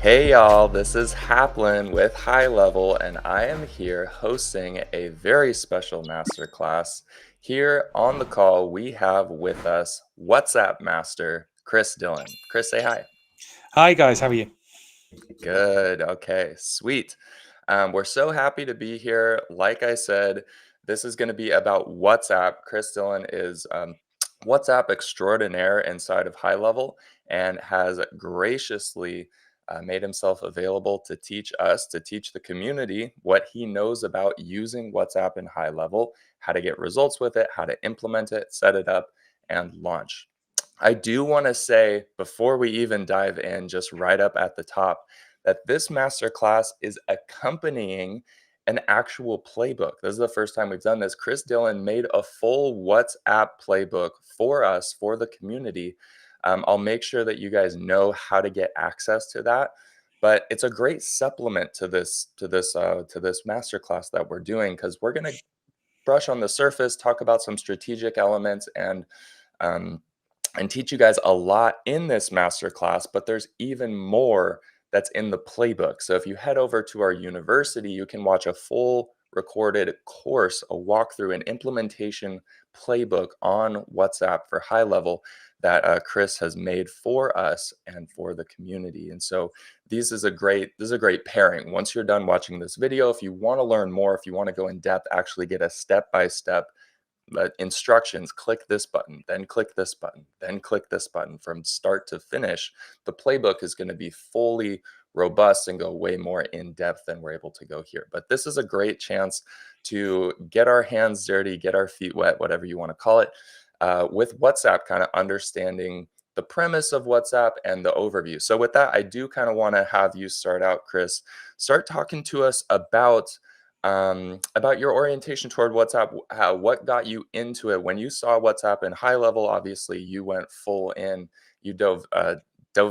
Hey y'all, this is Haplin with HighLevel, and I am here hosting a very special masterclass. Here on the call, we have with us WhatsApp Master Chris Dillon. Chris, say hi. Hi guys, how are you? Good. Okay, sweet. We're so happy to be here. Like I said, this is going to be about WhatsApp. Chris Dillon is WhatsApp extraordinaire inside of High Level and has graciously made himself available to teach us, to teach the community what he knows about using WhatsApp in High Level, how to get results with it, how to implement it, set it up, and launch. I do want to say before we even dive in, just right up at the top, that this masterclass is accompanying an actual playbook. This is the first time we've done this. Chris Dillon made a full WhatsApp playbook for us, for the community. I'll make sure that you guys know how to get access to that. But it's a great supplement to this masterclass that we're doing because we're going to brush on the surface, talk about some strategic elements, um, and teach you guys a lot in this masterclass, but there's even more that's in the playbook. So if you head over to our university, you can watch a full recorded course, a walkthrough, an implementation playbook on WhatsApp for High Level that Chris has made for us and for the community. And so this is a great pairing. Once you're done watching this video, if you want to learn more, if you want to go in depth, actually get a step-by-step instructions, click this button, then click this button, then click this button from start to finish. The playbook is going to be fully robust and go way more in depth than we're able to go here. But this is a great chance to get our hands dirty, get our feet wet, whatever you want to call it, with WhatsApp, kind of understanding the premise of WhatsApp and the overview. So with that, I do kind of want to have you start out, Chris. Start talking to us about your orientation toward WhatsApp. What got you into it when you saw WhatsApp in High Level? Obviously, you went full in. You dove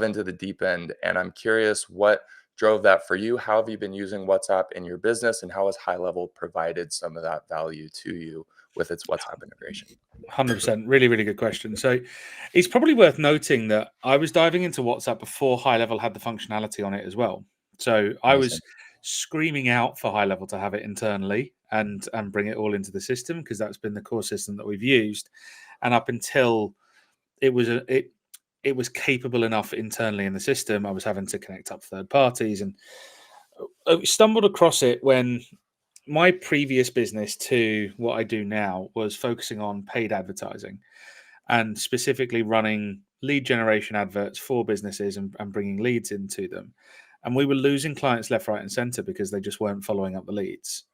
into the deep end, and I'm curious what drove that for you. How have you been using WhatsApp in your business, and how has High Level provided some of that value to you with its WhatsApp integration? 100%. Really, really good question. So it's probably worth noting that I was diving into WhatsApp before High Level had the functionality on it as well. So I Amazing. was screaming out for High Level to have it internally and bring it all into the system because that's been the core system that we've used. And up until it was capable enough internally in the system, I was having to connect up third parties and I stumbled across it when my previous business to what I do now was focusing on paid advertising and specifically running lead generation adverts for businesses and bringing leads into them. And we were losing clients left, right, and center because they just weren't following up the leads.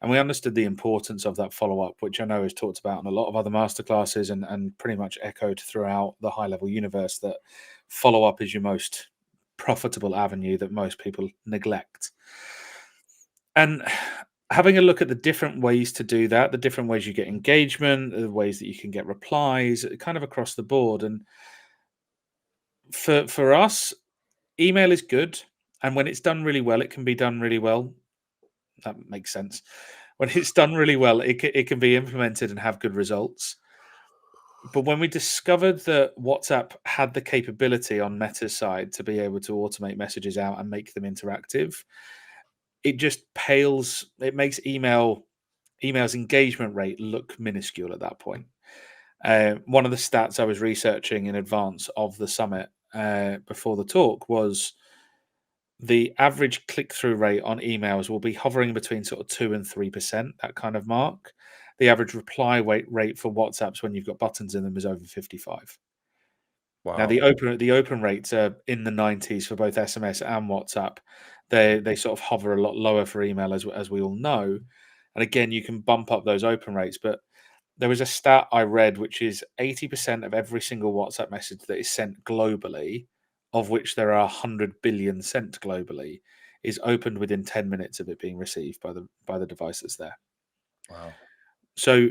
And we understood the importance of that follow up, which I know is talked about in a lot of other masterclasses and pretty much echoed throughout the high level universe that follow up is your most profitable avenue that most people neglect. And having a look at the different ways to do that, the different ways you get engagement, the ways that you can get replies, kind of across the board. And for us, email is good, and when it's done really well, it can be done really well. That makes sense. When it's done really well, it can be implemented and have good results. But when we discovered that WhatsApp had the capability on Meta's side to be able to automate messages out and make them interactive, it just pales. It makes email's engagement rate look minuscule at that point. One of the stats I was researching in advance of the summit before the talk was the average click-through rate on emails will be hovering between sort of 2 and 3%, that kind of mark. The average reply rate for WhatsApps when you've got buttons in them is over 55. Now Wow. the open rates are in the 90s for both SMS and WhatsApp. They sort of hover a lot lower for email as we all know. And again, you can bump up those open rates, but there was a stat I read which is 80% of every single WhatsApp message that is sent globally, of which there are 100 billion sent globally, is opened within 10 minutes of it being received by the device that's there. Wow. So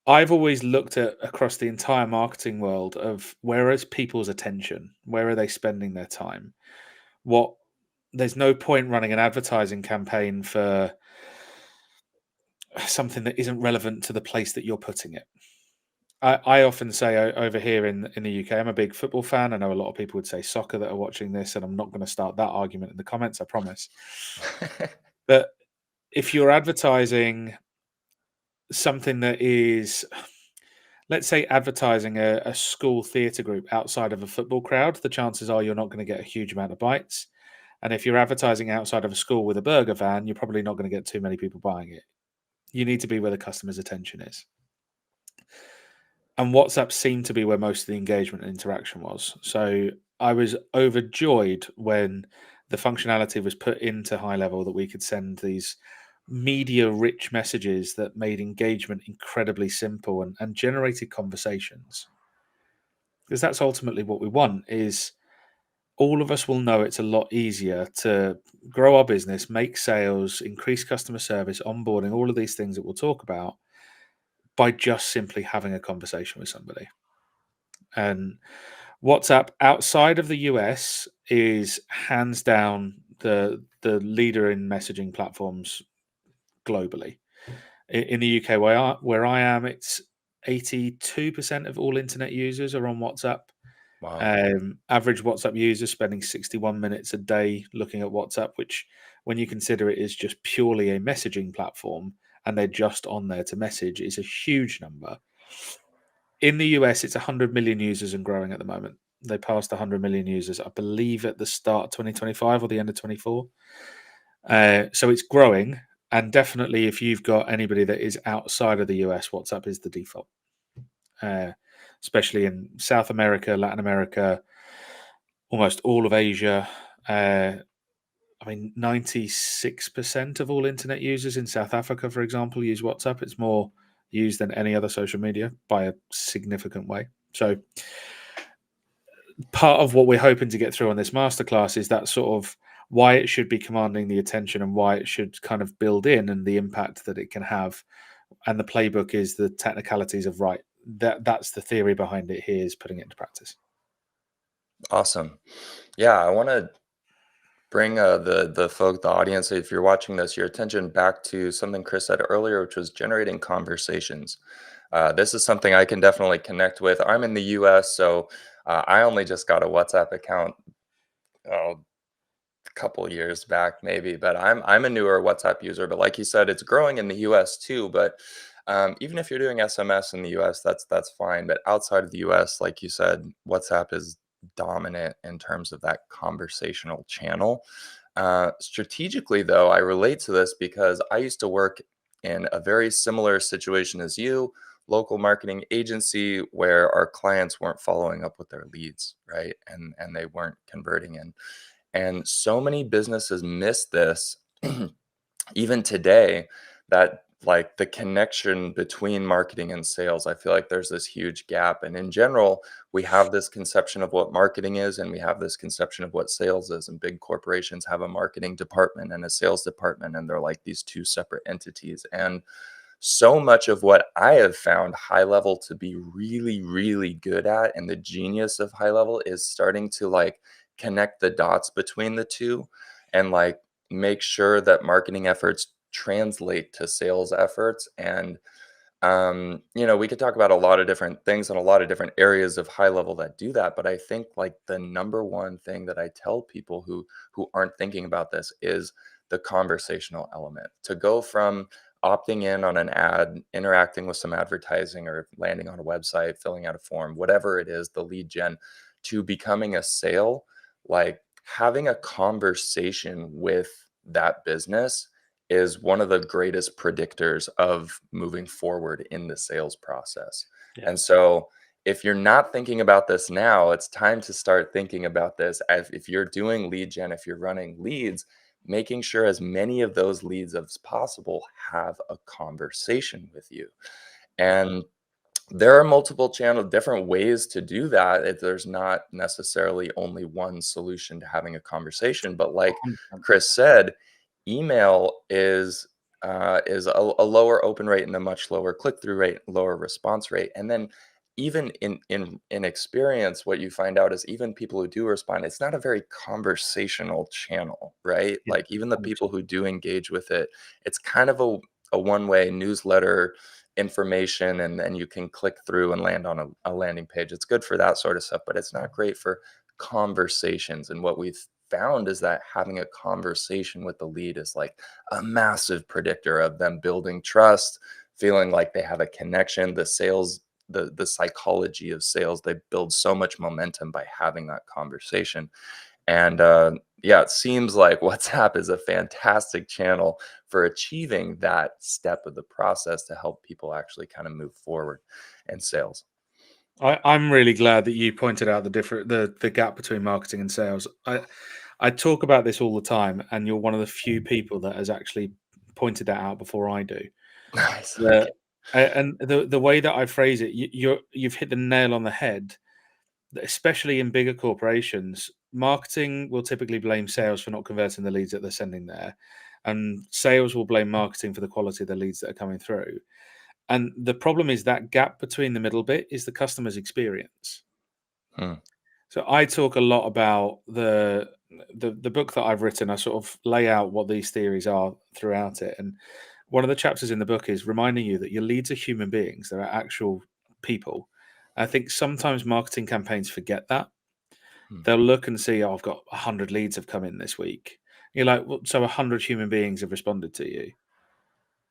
I've always looked at across the entire marketing world of where is people's attention? Where are they spending their time? What There's no point running an advertising campaign for something that isn't relevant to the place that you're putting it. I often say over here in the UK, I'm a big football fan. I know a lot of people would say soccer that are watching this, and I'm not going to start that argument in the comments, I promise. But if you're advertising something that is, let's say, advertising a school theatre group outside of a football crowd, the chances are you're not going to get a huge amount of bites. And if you're advertising outside of a school with a burger van, you're probably not going to get too many people buying it. You need to be where the customer's attention is. And WhatsApp seemed to be where most of the engagement and interaction was. So I was overjoyed when the functionality was put into HighLevel that we could send these media rich messages that made engagement incredibly simple and generated conversations. Because that's ultimately what we want is all of us will know it's a lot easier to grow our business, make sales, increase customer service, onboarding, all of these things that we'll talk about by just simply having a conversation with somebody. And WhatsApp outside of the US is hands down the leader in messaging platforms globally. In the UK where I am, it's 82% of all internet users are on WhatsApp. Wow. Average WhatsApp user spending 61 minutes a day looking at WhatsApp, which, when you consider it is just purely a messaging platform and they're just on there to message, is a huge number. In the US, it's 100 million users and growing at the moment. They passed 100 million users, I believe, at the start of 2025 or the end of 24. So it's growing. And definitely, if you've got anybody that is outside of the US, WhatsApp is the default, uh, especially in South America, Latin America, almost all of Asia. I mean, 96% of all internet users in South Africa, for example, use WhatsApp. It's more used than any other social media by a significant way. So, part of what we're hoping to get through on this masterclass is that sort of why it should be commanding the attention and why it should kind of build in and the impact that it can have. And the playbook is the technicalities of right. That's the theory behind it. Here is putting it into practice. Awesome. Yeah, I want to bring the audience, if you're watching this, your attention back to something Chris said earlier, which was generating conversations. This is something I can definitely connect with. I'm in the US, so I only just got a WhatsApp account a couple years back, maybe, but I'm a newer WhatsApp user. But like you said, it's growing in the US too. But even if you're doing SMS in the US, that's fine. But outside of the US, like you said, WhatsApp is dominant in terms of that conversational channel. Strategically, though, I relate to this because I used to work in a very similar situation as you, local marketing agency, where our clients weren't following up with their leads, right? And they weren't converting in. And so many businesses miss this even today, that like the connection between marketing and sales. I feel like there's this huge gap. And in general, we have this conception of what marketing is, and we have this conception of what sales is. And big corporations have a marketing department and a sales department, and they're like these two separate entities. And so much of what I have found HighLevel to be really, really good at, and the genius of HighLevel is starting to like connect the dots between the two and like make sure that marketing efforts translate to sales efforts. And we could talk about a lot of different things and a lot of different areas of HighLevel that do that. But I think like the number one thing that I tell people who aren't thinking about this is the conversational element. To go from opting in on an ad, interacting with some advertising, or landing on a website, filling out a form, whatever it is, the lead gen, to becoming a sale, like having a conversation with that business is one of the greatest predictors of moving forward in the sales process. Yeah. And so, if you're not thinking about this now, it's time to start thinking about this. If you're doing lead gen, if you're running leads, making sure as many of those leads as possible have a conversation with you. And there are multiple different ways to do that. There's not necessarily only one solution to having a conversation, but like 100%. Chris said, email is a lower open rate and a much lower click through rate, lower response rate. And then even in experience, what you find out is even people who do respond, it's not a very conversational channel, right? Yeah. Like even the 100%. people who do engage with it, it's kind of a one way newsletter information, and then you can click through and land on a landing page. It's good for that sort of stuff, but it's not great for conversations. And what we've found is that having a conversation with the lead is like a massive predictor of them building trust, feeling like they have a connection. The sales, the psychology of sales, they build so much momentum by having that conversation. And yeah, it seems like WhatsApp is a fantastic channel for achieving that step of the process to help people actually kind of move forward in sales. I'm really glad that you pointed out the gap between marketing and sales. I talk about this all the time, and you're one of the few people that has actually pointed that out before I do. Nice. The Okay. and the way that I phrase it, you've hit the nail on the head. That especially in bigger corporations, marketing will typically blame sales for not converting the leads that they're sending there, and sales will blame marketing for the quality of the leads that are coming through. And the problem is that gap between the middle bit is the customer's experience. Hmm. So I talk a lot about the book that I've written. I sort of lay out what these theories are throughout it, and one of the chapters in the book is reminding you that your leads are human beings; they're actual people. I think sometimes marketing campaigns forget that. Hmm. They'll look and see, oh, I've got 100 leads have come in this week. You're like, well, so 100 human beings have responded to you.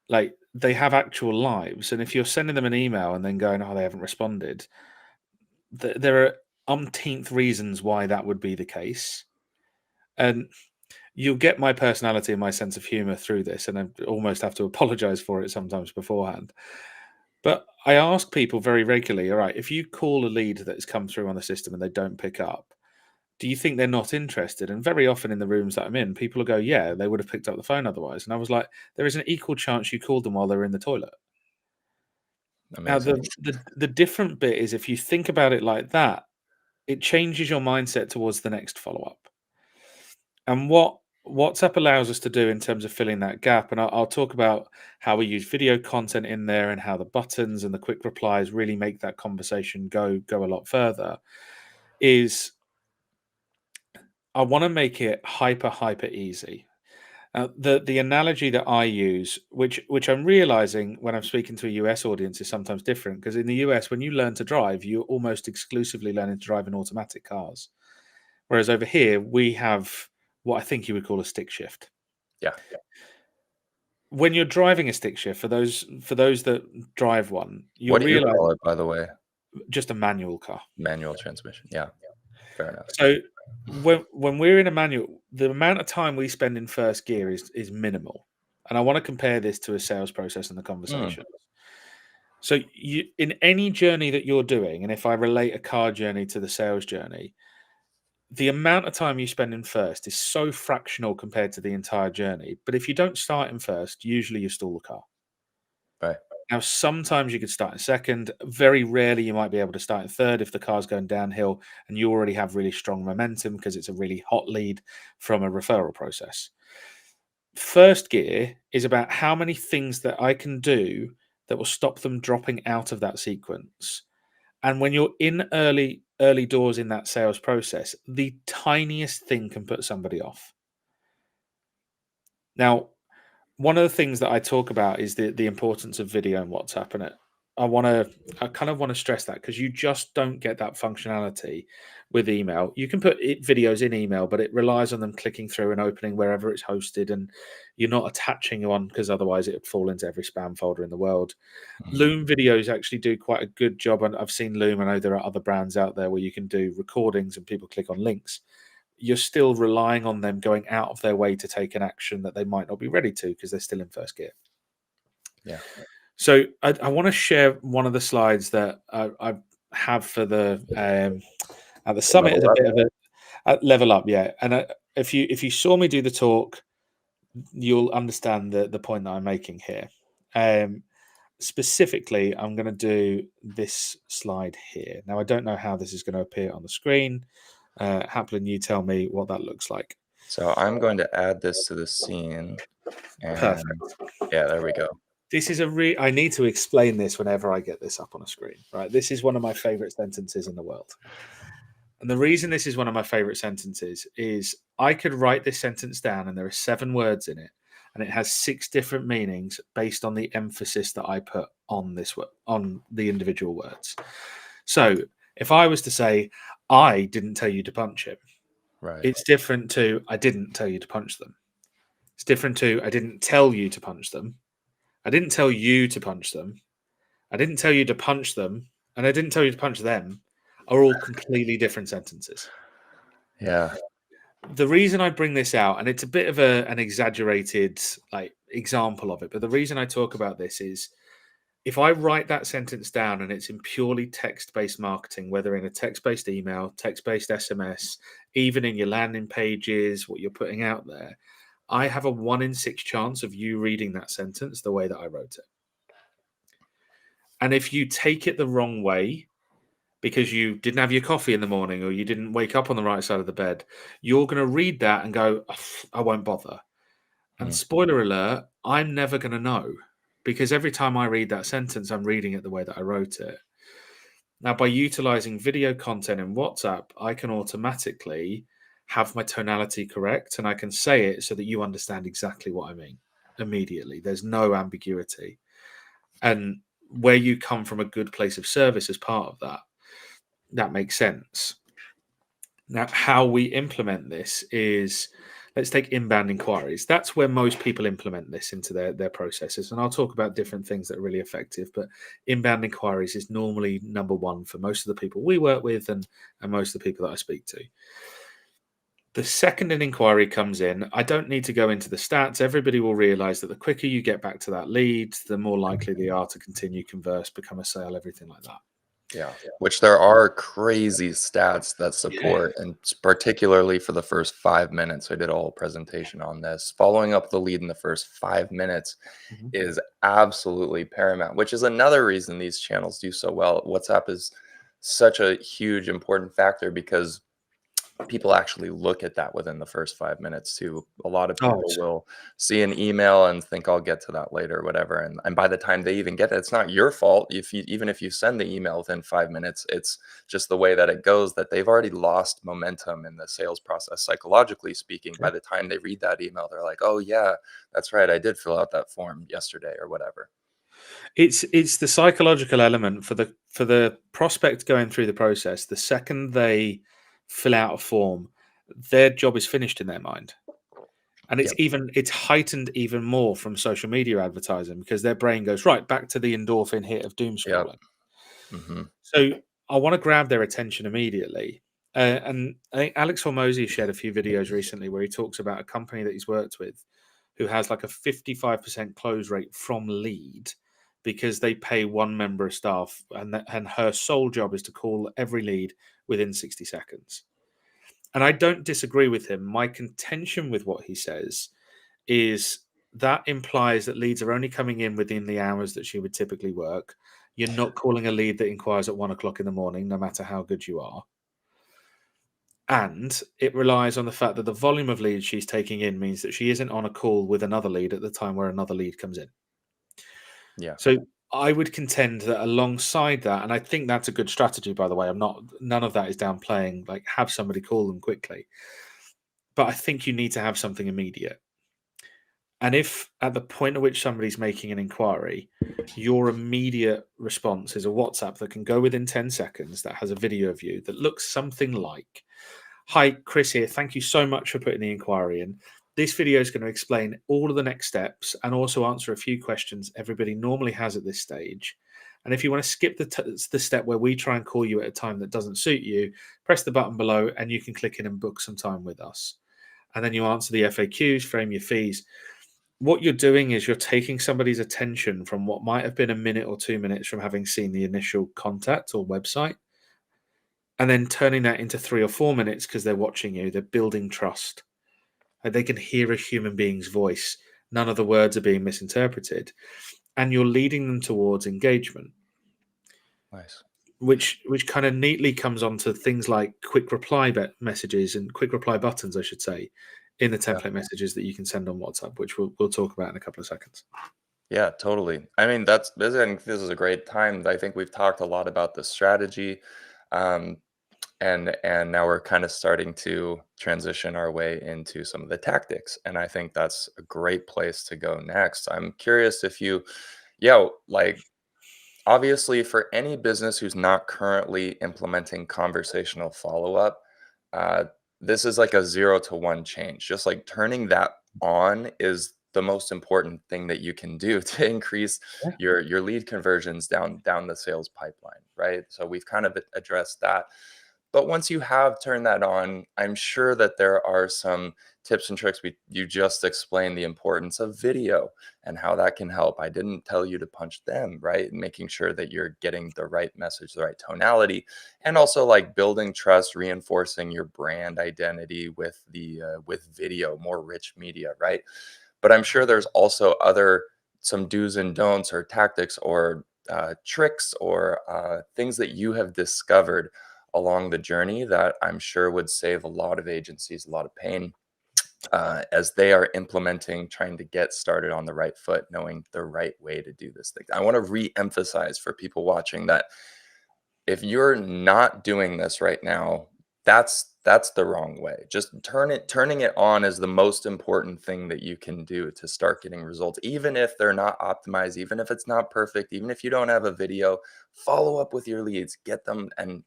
Like they have actual lives, and if you're sending them an email and then going, oh, they haven't responded, there are umpteenth reasons why that would be the case. And you'll get my personality and my sense of humor through this, and I almost have to apologize for it sometimes beforehand. But I ask people very regularly, all right, if you call a lead that's come through on the system and they don't pick up, do you think they're not interested? And very often in the rooms that I'm in, people will go, yeah, they would have picked up the phone otherwise. And I was like, there is an equal chance you called them while they were in the toilet. Now, Amazing. the different bit is if you think about it like that, it changes your mindset towards the next follow up. And what WhatsApp allows us to do in terms of filling that gap, and I'll talk about how we use video content in there and how the buttons and the quick replies really make that conversation go a lot further. Is I want to make it hyper easy. The analogy that I use, which I'm realizing when I'm speaking to a US audience, is sometimes different because in the US, when you learn to drive, you're almost exclusively learning to drive in automatic cars. Whereas over here, we have what I think you would call a stick shift. Yeah. When you're driving a stick shift, for those that drive one, you'll What do you realize call it, by the way? just a manual car. Manual transmission. Yeah. Fair enough. So when we're in a manual, the amount of time we spend in first gear is minimal. And I want to compare this to a sales process and the Hmm. conversations. So you in any journey that you're doing, and if I relate a car journey to the sales journey, the amount of time you spend in first is so fractional compared to the entire journey. But if you don't start in first, usually you stall the car. Right. Now, sometimes you could start in second. Very rarely you might be able to start in third if the car's going downhill and you already have really strong momentum because it's a really hot lead from a referral process. First gear is about how many things that I can do that will stop them dropping out of that sequence. And when you're in early doors in that sales process, the tiniest thing can put somebody off. Now, one of the things that I talk about is the importance of video and WhatsApp, and I kind of want to stress that because you just don't get that functionality with email. You can put videos in email, but it relies on them clicking through and opening wherever it's hosted, and you're not attaching one because otherwise it would fall into every spam folder in the world. Mhm. Loom videos actually do quite a good job, and I've seen Loom. I know there are other brands out there where you can do recordings and people click on links. You're still relying on them going out of their way to take an action that they might not be ready to because they're still in first gear. Yeah. So I want to share one of the slides that I have for the at the summit as Level a up. bit of a level up, yeah. And if you saw me do the talk, you'll understand the point that I'm making here. Specifically, I'm going to do this slide here. Now, I don't know how this is going to appear on the screen. Haplin, you tell me what that looks like. So I'm going to add this to the scene, and Perfect. yeah, there we go. This is I need to explain this whenever I get this up on a screen, right? This is one of my favorite sentences in the world. And the reason this is one of my favorite sentences is I could write this sentence down and there are 7 words in it. and it has 6 different meanings based on the emphasis that I put on on the individual words. So if I was to say, I didn't tell you to punch him, Right. it's different to I didn't tell you to punch them. It's different to I didn't tell you to punch them. I didn't tell you to punch them. I didn't tell you to punch them. And I didn't tell you to punch them are all completely different sentences. Yeah. The reason I bring this out, and it's a bit of an exaggerated like example of it, but the reason I talk about this is if I write that sentence down and it's in purely text-based marketing, whether in a text-based email, text-based SMS, even in your landing pages, what you're putting out there, I have a 1 in 6 chance of you reading that sentence the way that I wrote it. And if you take it the wrong way, because you didn't have your coffee in the morning or you didn't wake up on the right side of the bed, you're going to read that and go, I won't bother. And Mm. spoiler alert, I'm never going to know because every time I read that sentence, I'm reading it the way that I wrote it. Now, by utilizing video content in WhatsApp, I can automatically have my tonality correct and I can say it so that you understand exactly what I mean immediately. There's no ambiguity. And where you come from a good place of service as part of that, that makes sense. Now, how we implement this is let's take inbound inquiries. That's where most people implement this into their processes. And I'll talk about different things that are really effective, but inbound inquiries is normally number one for most of the people we work with and most of the people that I speak to. The second an inquiry comes in, I don't need to go into the stats. Everybody will realize that the quicker you get back to that lead, the more likely they are to continue, converse, become a sale, everything like that. Yeah, which there are crazy stats that Yeah. support, and particularly for the first 5 minutes. I did a whole presentation on this. Following up the lead in the first 5 minutes Mhm. is absolutely paramount, which is another reason these channels do so well. WhatsApp is such a huge important factor because people actually look at that within the first 5 minutes too. A lot of Oh, people will see an email and think, "I'll get to that later," or whatever, and by the time they even get it, it's not your fault. If you even if you send the email within 5 minutes, it's just the way that it goes that they've already lost momentum in the sales process, psychologically speaking. By yeah. the time they read that email, they're like, "Oh, yeah, that's right, I did fill out that form yesterday," or whatever. It's the psychological element for the prospect going through the process. The second they fill out a form, their job is finished in their mind. And Yep, it's heightened even more from social media advertising because their brain goes right back to the endorphin hit of doom yep, scrolling. mhm, So I want to grab their attention immediately. And I think Alex Hormozy shared a few videos recently where he talks about a company that he's worked with who has like a 55% close rate from lead because they pay one member of staff and her sole job is to call every lead within 60 seconds. And I don't disagree with him. My contention with what he says is that implies that leads are only coming in within the hours that she would typically work. You're not calling a lead that inquires at 1 o'clock in the morning, no matter how good you are. And it relies on the fact that the volume of leads she's taking in means that she isn't on a call with another lead at the time where another lead comes in. yeah, So I would contend that alongside that, and I think that's a good strategy, by the way. None of that is downplaying, like have somebody call them quickly. But I think you need to have something immediate. And if at the point at which somebody's making an inquiry, your immediate response is a WhatsApp that can go within 10 seconds, that has a video of you that looks something like, "Hi, Chris here. Thank you so much for putting the inquiry in. This video is going to explain all of the next steps and also answer a few questions everybody normally has at this stage. And if you want to skip the step where we try and call you at a time that doesn't suit you, press the button below and you can click in and book some time with us." And then you answer the FAQs, frame your fees. What you're doing is you're taking somebody's attention from what might have been a minute or 2 minutes from having seen the initial contact or website, and then turning that into 3 or 4 minutes because they're watching you. They're building trust. Like they can hear a human being's voice. None of the words are being misinterpreted. And you're leading them towards engagement, nice. which kind of neatly comes onto things like quick reply messages and quick reply buttons, I should say, in the Yeah. template messages that you can send on WhatsApp, which we'll talk about in a couple of seconds. Yeah, totally. I mean, that's this. I think this is a great time. I think we've talked a lot about the strategy. Um, And now we're kind of starting to transition our way into some of the tactics, and I think that's a great place to go next. I'm curious if you, yeah, like, obviously, for any business who's not currently implementing conversational follow-up, uh, this is like a 0 to 1 change. Just, like, turning that on is the most important thing that you can do to increase Yeah. your lead conversions down the sales pipeline, right? So we've kind of addressed that. But once you have turned that on, I'm sure that there are some tips and tricks. You just explained the importance of video and how that can help. I didn't tell you to punch them, right? Making sure that you're getting the right message, the right tonality, and also like building trust, reinforcing your brand identity with the with video, more rich media, right? But I'm sure there's also other some do's and don'ts or tactics or tricks or things that you have discovered along the journey that I'm sure would save a lot of agencies a lot of pain as they are implementing, trying to get started on the right foot, knowing the right way to do this thing. I want to re-emphasize for people watching that if you're not doing this right now, that's the wrong way. Just turning it on is the most important thing that you can do to start getting results. Even if they're not optimized, even if it's not perfect, even if you don't have a video, follow up with your leads, get them and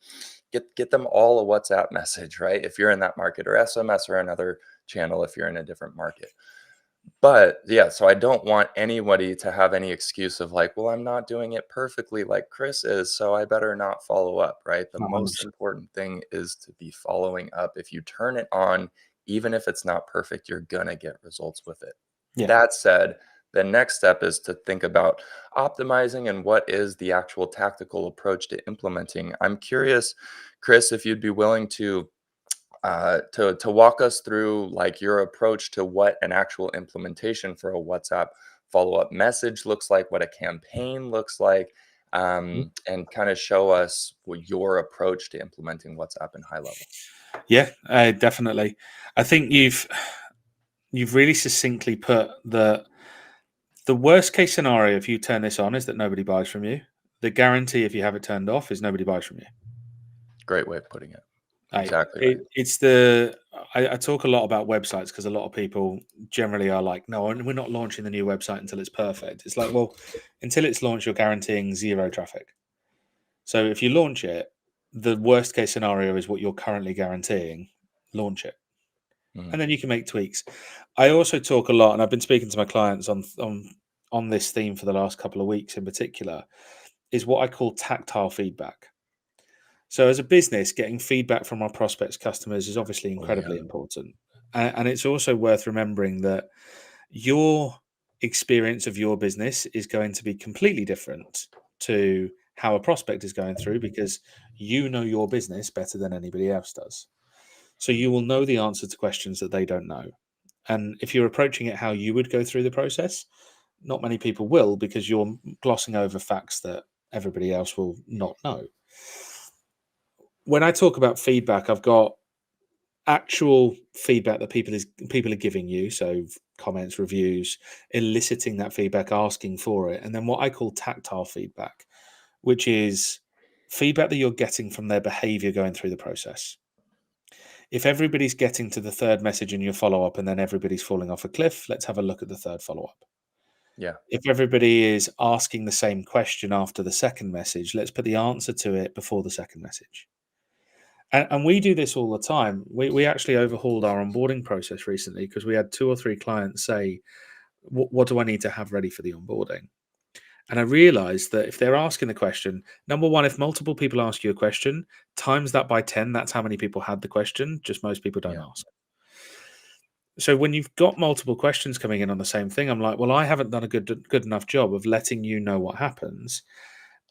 get them all a WhatsApp message, right? If you're in that market, or SMS, or another channel if you're in a different market. But, yeah, so I don't want anybody to have any excuse of like, "Well, I'm not doing it perfectly like Chris is, so I better not follow up," right? The most 100%. important thing is to be following up. If you turn it on, even if it's not perfect, you're gonna get results with it. Yeah. That said, the next step is to think about optimizing and what is the actual tactical approach to implementing. I'm curious, Chris, if you'd be willing to walk us through like your approach to what an actual implementation for a WhatsApp follow-up message looks like, what a campaign looks like, and kind of show us what your approach to implementing WhatsApp in HighLevel. Yeah, definitely. I think you've really succinctly put the worst case scenario if you turn this on is that nobody buys from you. The guarantee if you have it turned off is nobody buys from you. Great way of putting it. I Exactly right. it, it's the I talk a lot about websites because a lot of people generally are like, no, we're not launching the new website until it's perfect. It's like, well, until it's launched, you're guaranteeing zero traffic. So if you launch it, the worst case scenario is what you're currently guaranteeing. Launch it, Mhm. and then you can make tweaks. I also talk a lot, and I've been speaking to my clients on this theme for the last couple of weeks in particular, is what I call tactile feedback. So as a business, getting feedback from our prospects, customers is obviously Oh yeah. incredibly important. And it's also worth remembering that your experience of your business is going to be completely different to how a prospect is going through because you know your business better than anybody else does. So you will know the answer to questions that they don't know. And if you're approaching it how you would go through the process, not many people will because you're glossing over facts that everybody else will not know. When I talk about feedback, I've got actual feedback that people are giving you, so comments, reviews, eliciting that feedback, asking for it, and then what I call tactile feedback, which is feedback that you're getting from their behavior going through the process. If everybody's getting to the third message in your follow up and then everybody's falling off a cliff, let's have a look at the third follow up. Yeah. If everybody is asking the same question after the second message, let's put the answer to it before the second message. And we do this all the time. We actually overhauled our onboarding process recently because we had 2 or 3 clients say, what do I need to have ready for the onboarding? And I realized that if they're asking the question, number one, if multiple people ask you a question, times that by 10, that's how many people had the question. Just most people don't Yeah. ask. So when you've got multiple questions coming in on the same thing, I'm like, well, I haven't done a good enough job of letting you know what happens.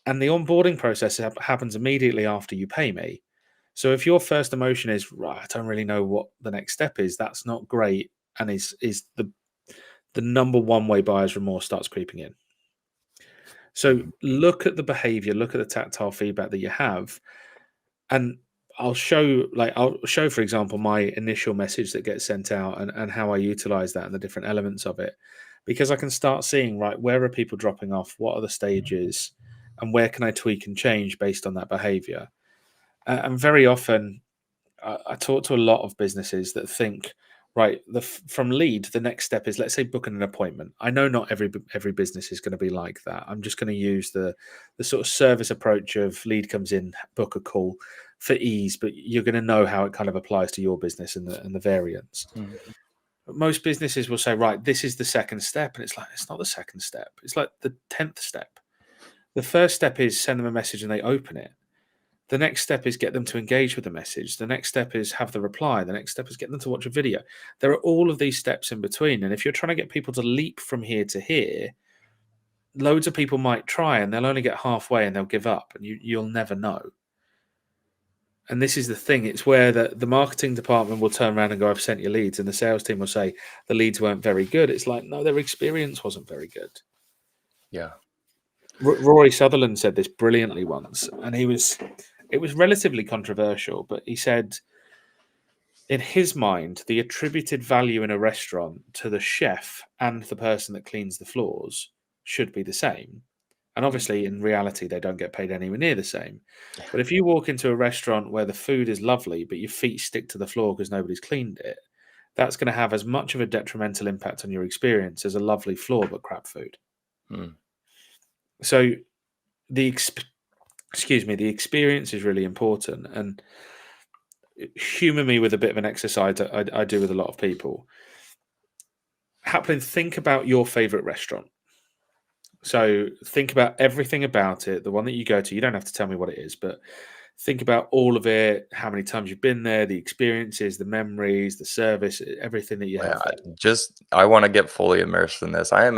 And the onboarding process happens immediately after you pay me. So if your first emotion is, right, I don't really know what the next step is, that's not great, and is the number one way buyer's remorse starts creeping in. So Mhm. look at the behavior, look at the tactile feedback that you have, and I'll show, for example, my initial message that gets sent out and how I utilize that and the different elements of it. Because I can start seeing, right, where are people dropping off, what are the stages, and where can I tweak and change based on that behavior. And very often, I talk to a lot of businesses that think, right, from lead, the next step is, let's say, booking an appointment. I know not every business is going to be like that. I'm just going to use the sort of service approach of lead comes in, book a call for ease, but you're going to know how it kind of applies to your business and the variance. Mhm. But most businesses will say, right, this is the second step, and it's like it's not the second step. It's like the 10th step. The first step is send them a message and they open it. The next step is get them to engage with the message. The next step is have the reply. The next step is get them to watch a video. There are all of these steps in between. And if you're trying to get people to leap from here to here, loads of people might try and they'll only get halfway and they'll give up and you'll never know. And this is the thing. It's where the marketing department will turn around and go, I've sent you leads. And the sales team will say the leads weren't very good. It's like, no, their experience wasn't very good. Yeah. Rory Sutherland said this brilliantly once, and it was relatively controversial, but he said, in his mind, the attributed value in a restaurant to the chef and the person that cleans the floors should be the same. And Mm. obviously, in reality, they don't get paid anywhere near the same. Yeah. But if you walk into a restaurant where the food is lovely, but your feet stick to the floor because nobody's cleaned it, that's going to have as much of a detrimental impact on your experience as a lovely floor but crap food. Mm. So the the experience is really important. And humor me with a bit of an exercise that I do with a lot of people. Haplin, think about your favorite restaurant. So think about everything about it, the one that you go to. You don't have to tell me what it is, but think about all of it, how many times you've been there, the experiences, the memories, the service, everything that you Yeah, have there. I wanna get fully immersed in this. I am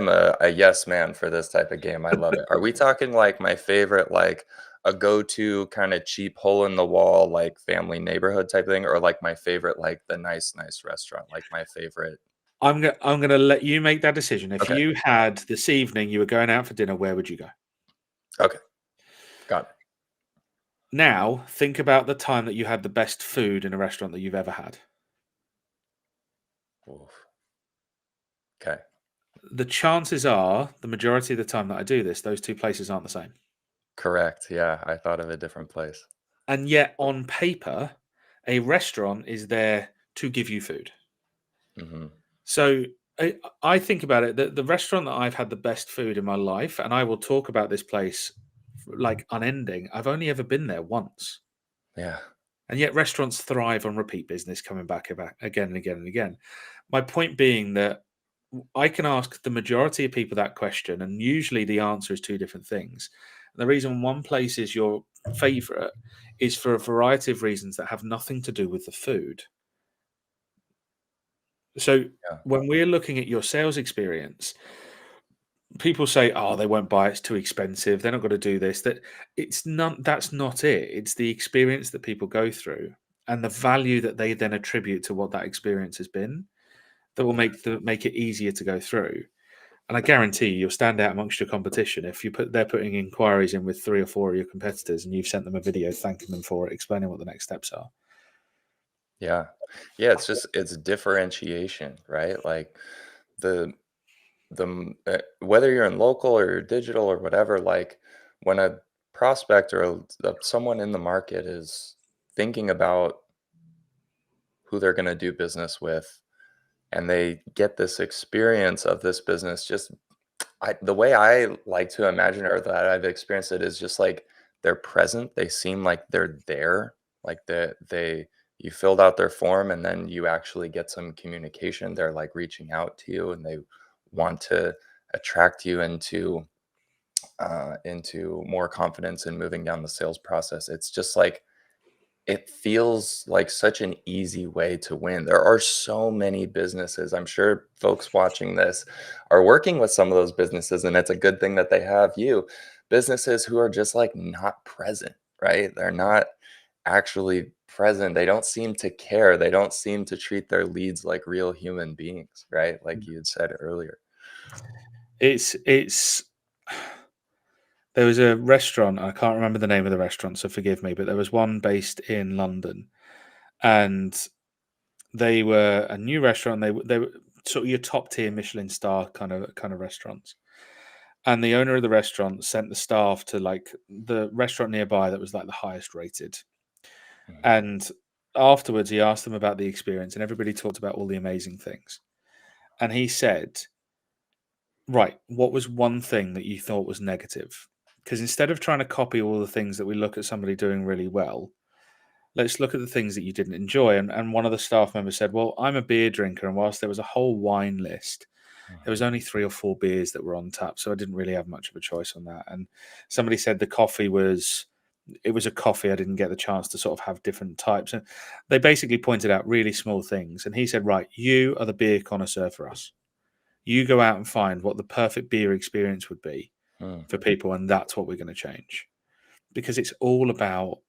a yes man for this type of game, I love it. Are we talking, like, my favorite, like, a go-to kinda cheap hole in the wall, like, family neighborhood type thing, or, like, my favorite, like, the nice restaurant, like, my favorite. I'm gonna let you make that decision. If Okay, you had this evening, you were going out for dinner, where would you go? okay, got it. Now, think about the time that you had the best food in a restaurant that you've ever had. Oof, 'kay. The chances are, the majority of the time that I do this, those two places aren't the same. Correct, yeah, I thought of a different place. And yet, on paper, a restaurant is there to give you food. Mhm, So I think about it, the restaurant that I've had the best food in my life, and I will talk about this place like unending. I've only ever been there once. yeah, And yet restaurants thrive on repeat business coming back again and again and again. My point being that I can ask the majority of people that question, and usually the answer is two different things. And the reason one place is your favorite is for a variety of reasons that have nothing to do with the food. So yeah, when we're looking at your sales experience, people say, "Oh, they won't buy; it's too expensive. They're not going to do this." That's not it. It's the experience that people go through and the value that they then attribute to what that experience has been that will yeah, make it easier to go through. And I guarantee you'll stand out amongst your competition if they're putting inquiries in with 3 or 4 of your competitors and you've sent them a video thanking them for it, explaining what the next steps are. yeah. Yeah, it's differentiation, right? Like, the whether you're in local or you're digital or whatever, like, when a prospect or someone in the market is thinking about who they're going to do business with, and they get this experience of this business, just the way I like to imagine or that I've experienced it is just like they're present. They seem like they're there. Like they you filled out their form and then you actually get some communication. They're like reaching out to you and they want to attract you into more confidence in moving down the sales process. It's just like it feels like such an easy way to win. There are so many businesses. I'm sure folks watching this are working with some of those businesses, and it's a good thing that they have you. Businesses who are just like not present, right? They're not actually present. They don't seem to care. They don't seem to treat their leads like real human beings, right? Like you had said earlier. It's there was a restaurant, I can't remember the name of the restaurant, so forgive me, but there was one based in London, and they were a new restaurant. They were sort of your top tier Michelin star kind of restaurants. and the owner of the restaurant sent the staff to like the restaurant nearby that was like the highest rated. Mhm. And afterwards, he asked them about the experience, and everybody talked about all the amazing things. And he said, right, what was one thing that you thought was negative? Because instead of trying to copy all the things that we look at somebody doing really well, let's look at the things that you didn't enjoy. And one of the staff members said, well, I'm a beer drinker. And whilst there was a whole wine list, there was Mhm. only 3 or 4 beers that were on tap. So I didn't really have much of a choice on that. And somebody said the coffee was, it was a coffee. I didn't get the chance to sort of have different types. And they basically pointed out really small things. And he said, right, you are the beer connoisseur for us. You go out and find what the perfect beer experience would be Mm. for people, and that's what we're going to change. Because it's all about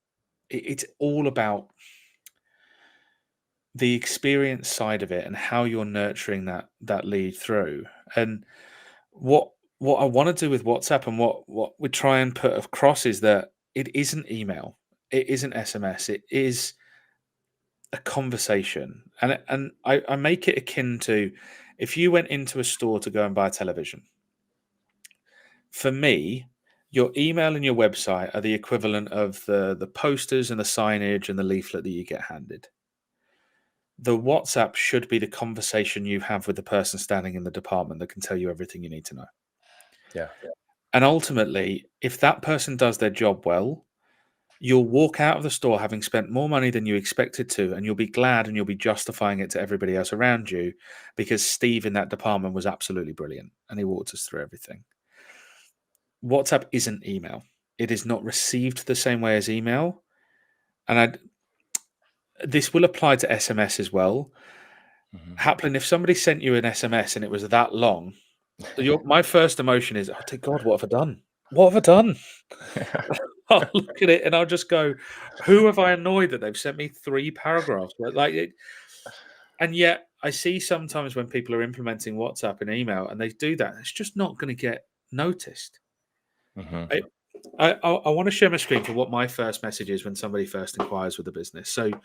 it's all about the experience side of it and how you're nurturing that lead through. And what what I want to do with WhatsApp and what we try and put across is that it isn't email, it isn't SMS, it is a conversation. And I make it akin to if you went into a store to go and buy a television. For me, your email and your website are the equivalent of the posters and the signage and the leaflet that you get handed. The WhatsApp should be the conversation you have with the person standing in the department that can tell you everything you need to know. Yeah. And ultimately, if that person does their job well, you'll walk out of the store having spent more money than you expected to, and you'll be glad and you'll be justifying it to everybody else around you because Steve in that department was absolutely brilliant and he walked us through everything. WhatsApp isn't email. It is not received the same way as email. And this will apply to SMS as well. Mhm. Haplin, if somebody sent you an SMS and it was that long, my first emotion is, oh, dear God, what have I done? What have I done? I'll look at it and I'll just go, who have I annoyed that they've sent me 3 paragraphs? Like it, and yet I see sometimes when people are implementing WhatsApp and email and they do that, it's just not going to get noticed. Mhm. I, I want to share my screen for what my first message is when somebody first inquires with a business. So you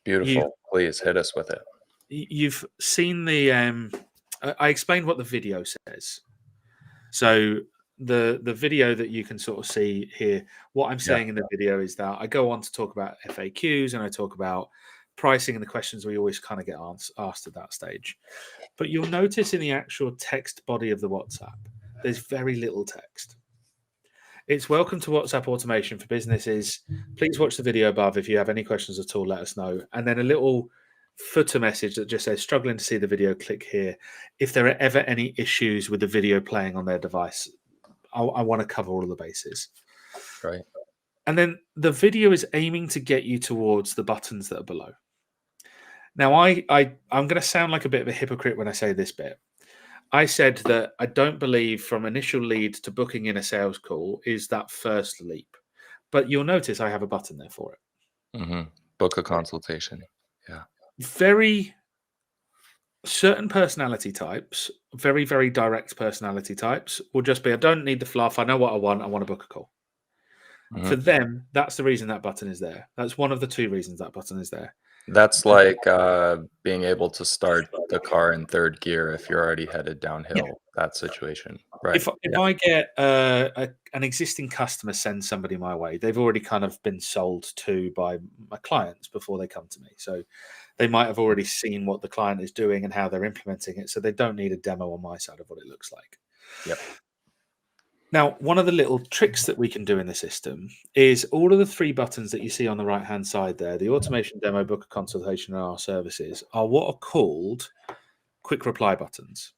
Beautiful. Please hit us with it. you've seen the I explained what the video says. So the video that you can sort of see here, what I'm Yeah. saying in the video is that I go on to talk about FAQs and I talk about pricing and the questions we always kind of get asked at that stage. But you'll notice in the actual text body of the WhatsApp, there's very little text. It's welcome to WhatsApp automation for businesses. Please watch the video above. If you have any questions at all, let us know. And then a little footer message that just says, struggling to see the video, click here. If there are ever any issues with the video playing on their device, I want to cover all of the bases. Right. And then the video is aiming to get you towards the buttons that are below. Now, I'm going to sound like a bit of a hypocrite when I say this bit. I said that I don't believe from initial lead to booking in a sales call is that first leap. But you'll notice I have a button there for it. Mhm. Book a consultation. Yeah. Very certain personality types, very, very direct personality types, will just be I don't need the fluff. I know what I want to book a call. For Mhm. them, that's the reason that button is there. That's one of the 2 reasons that button is there. That's like, being able to start the car in 3rd gear if you're already headed Yeah. downhill, that situation. Right. If Yeah. I get an existing customer send somebody my way, they've already kind of been sold to by my clients before they come to me. So they might have already seen what the client is doing and how they're implementing it. So they don't need a demo on my side of what it looks like. Yep. Now, one of the little tricks that we can do in the system is all of the 3 buttons that you see on the right hand side there, the automation demo, book a consultation, and our services, are what are called quick reply buttons.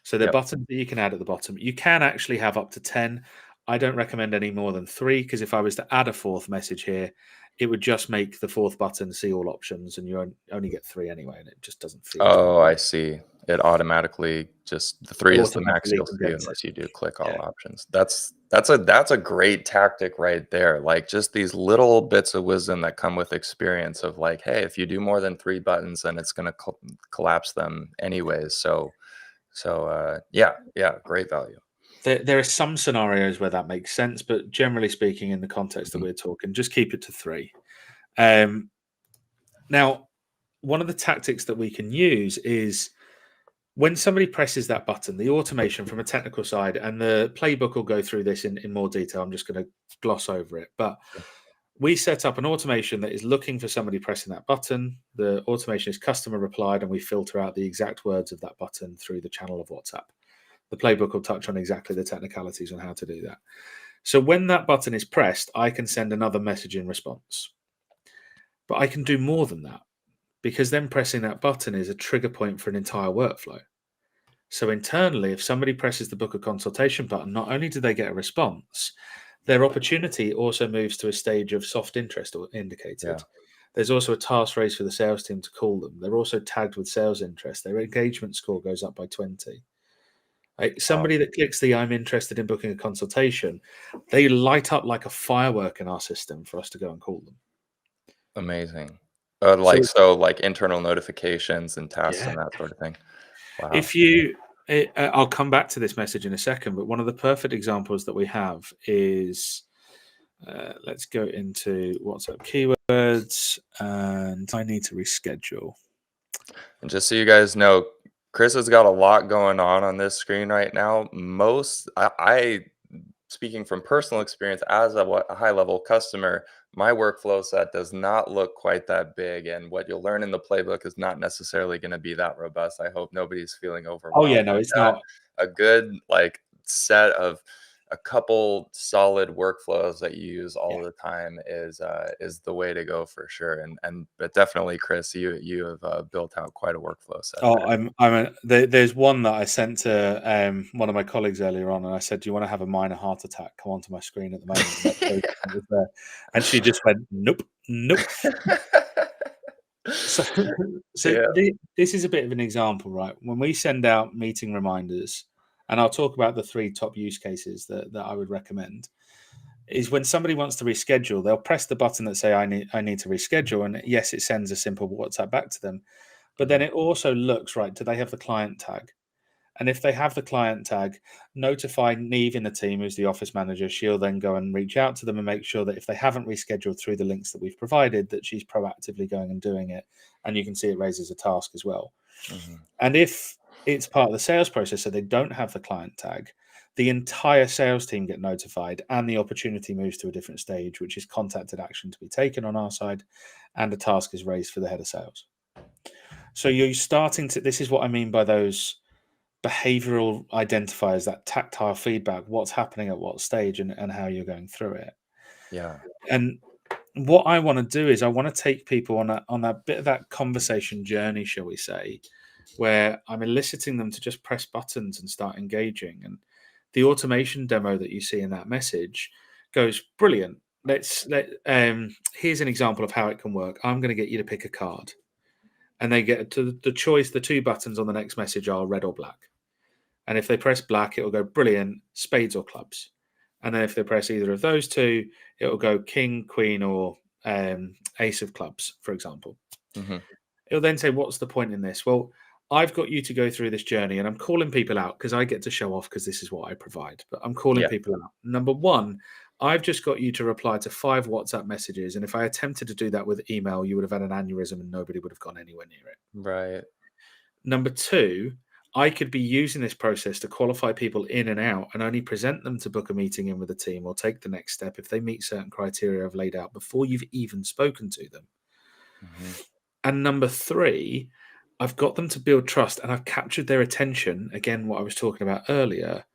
So they're Yep. buttons that you can add at the bottom. You can actually have up to 10. I don't recommend any more than 3 because if I was to add a 4th message here, it would just make the 4th button see all options and you only get 3 anyway, and it just doesn't feel as Oh, good. I see. It automatically just the 3 is the max Automatically you'll see condense it. unless you do click Yeah. all options. That's a great tactic right there. Like, just these little bits of wisdom that come with experience of like, "Hey, if you do more than 3 buttons, then it's gonna collapse them anyways." Yeah, yeah, great value. There are some scenarios where that makes sense, but generally speaking, in the context that Mhm. we're talking, just keep it to 3. Um, Now, one of the tactics that we can use is when somebody presses that button, the automation from a technical side, and the playbook will go through this in more detail. I'm just going to gloss over it. But we set up an automation that is looking for somebody pressing that button. The automation is customer replied, and we filter out the exact words of that button through the channel of WhatsApp. The playbook will touch on exactly the technicalities on how to do that. So when that button is pressed, I can send another message in response. But I can do more than that, because then pressing that button is a trigger point for an entire workflow. So internally, if somebody presses the book a consultation button, not only do they get a response, their opportunity also moves to a stage of soft interest or indicated. Yeah. There's also a task raised for the sales team to call them. They're also tagged with sales interest. Their engagement score goes up by 20. Like Wow. somebody that clicks the I'm interested in booking a consultation, they light up like a firework in our system for us to go and call them. Amazing. So Like internal notifications and tasks yeah, and that sort of thing. Wow. if you, I'll come back to this message in a second, but one of the perfect examples that we have is, let's go into WhatsApp keywords, and I need to reschedule. And just so you guys know, Chris has got a lot going on this screen right now. I speaking from personal experience as a high level customer, my workflow set does not look quite that big. And what you'll learn in the playbook is not necessarily going to be that robust. I hope nobody's feeling Oh yeah, overwhelmed no, with it's that. not. A good like set of a couple solid workflows that you use Yeah. all the time is the way to go for sure. But definitely, Chris, you have built out quite a workflow set Oh, there. there's one that I sent to one of my colleagues earlier on, and I said, "Do you want to have a minor heart attack? Come onto my screen at the moment." And that shows it was there. And she just went, "Nope, nope." So, Yeah. this is a bit of an example, right? When we send out meeting reminders, and I'll talk about the 3 top use cases that I would recommend, is when somebody wants to reschedule, they'll press the button that say, I need to reschedule," and yes, it sends a simple WhatsApp back to them. But then Mhm. it also looks, right, do they have the client tag? And if they have the client tag, notify Neve in the team, who's the office manager. She'll then go and reach out to them and make sure that if they haven't rescheduled through the links that we've provided, that she's proactively going and doing it. And you can see it raises a task as well. Mhm. And if it's part of the sales process, so they don't have the client tag, the entire sales team get notified and the opportunity moves to a different stage, which is contacted action to be taken on our side, and a task is raised for the head of sales. So you're starting to, this is what I mean by those behavioral identifiers, that tactile feedback, what's happening at what stage, and how you're going through it. Yeah. And what I want to do is I want to take people on that bit of that conversation journey, shall we say, where I'm eliciting them to just press buttons and start engaging. And the automation demo that you see in that message goes brilliant. Here's an example of how it can work. I'm going to get you to pick a card, and they get to the choice. The 2 buttons on the next message are red or black. And if they press black, it'll go brilliant, spades or clubs. And then if they press either of those 2, it'll go king, queen, or ace of clubs, for example. Mhm. It'll then say, what's the point in this? Well, I've got you to go through this journey, and I'm calling people out because I get to show off because this is what I provide. But I'm calling Yeah. people out. Number 1, I've just got you to reply to 5 WhatsApp messages. And if I attempted to do that with email, you would have had an aneurysm and nobody would have gone anywhere near it. Right. Number 2, I could be using this process to qualify people in and out and only present them to book a meeting in with the team or take the next step if they meet certain criteria I've laid out before you've even spoken to them. Mhm. And number 3, I've got them to build trust and I've captured their attention, again, what I was talking about earlier,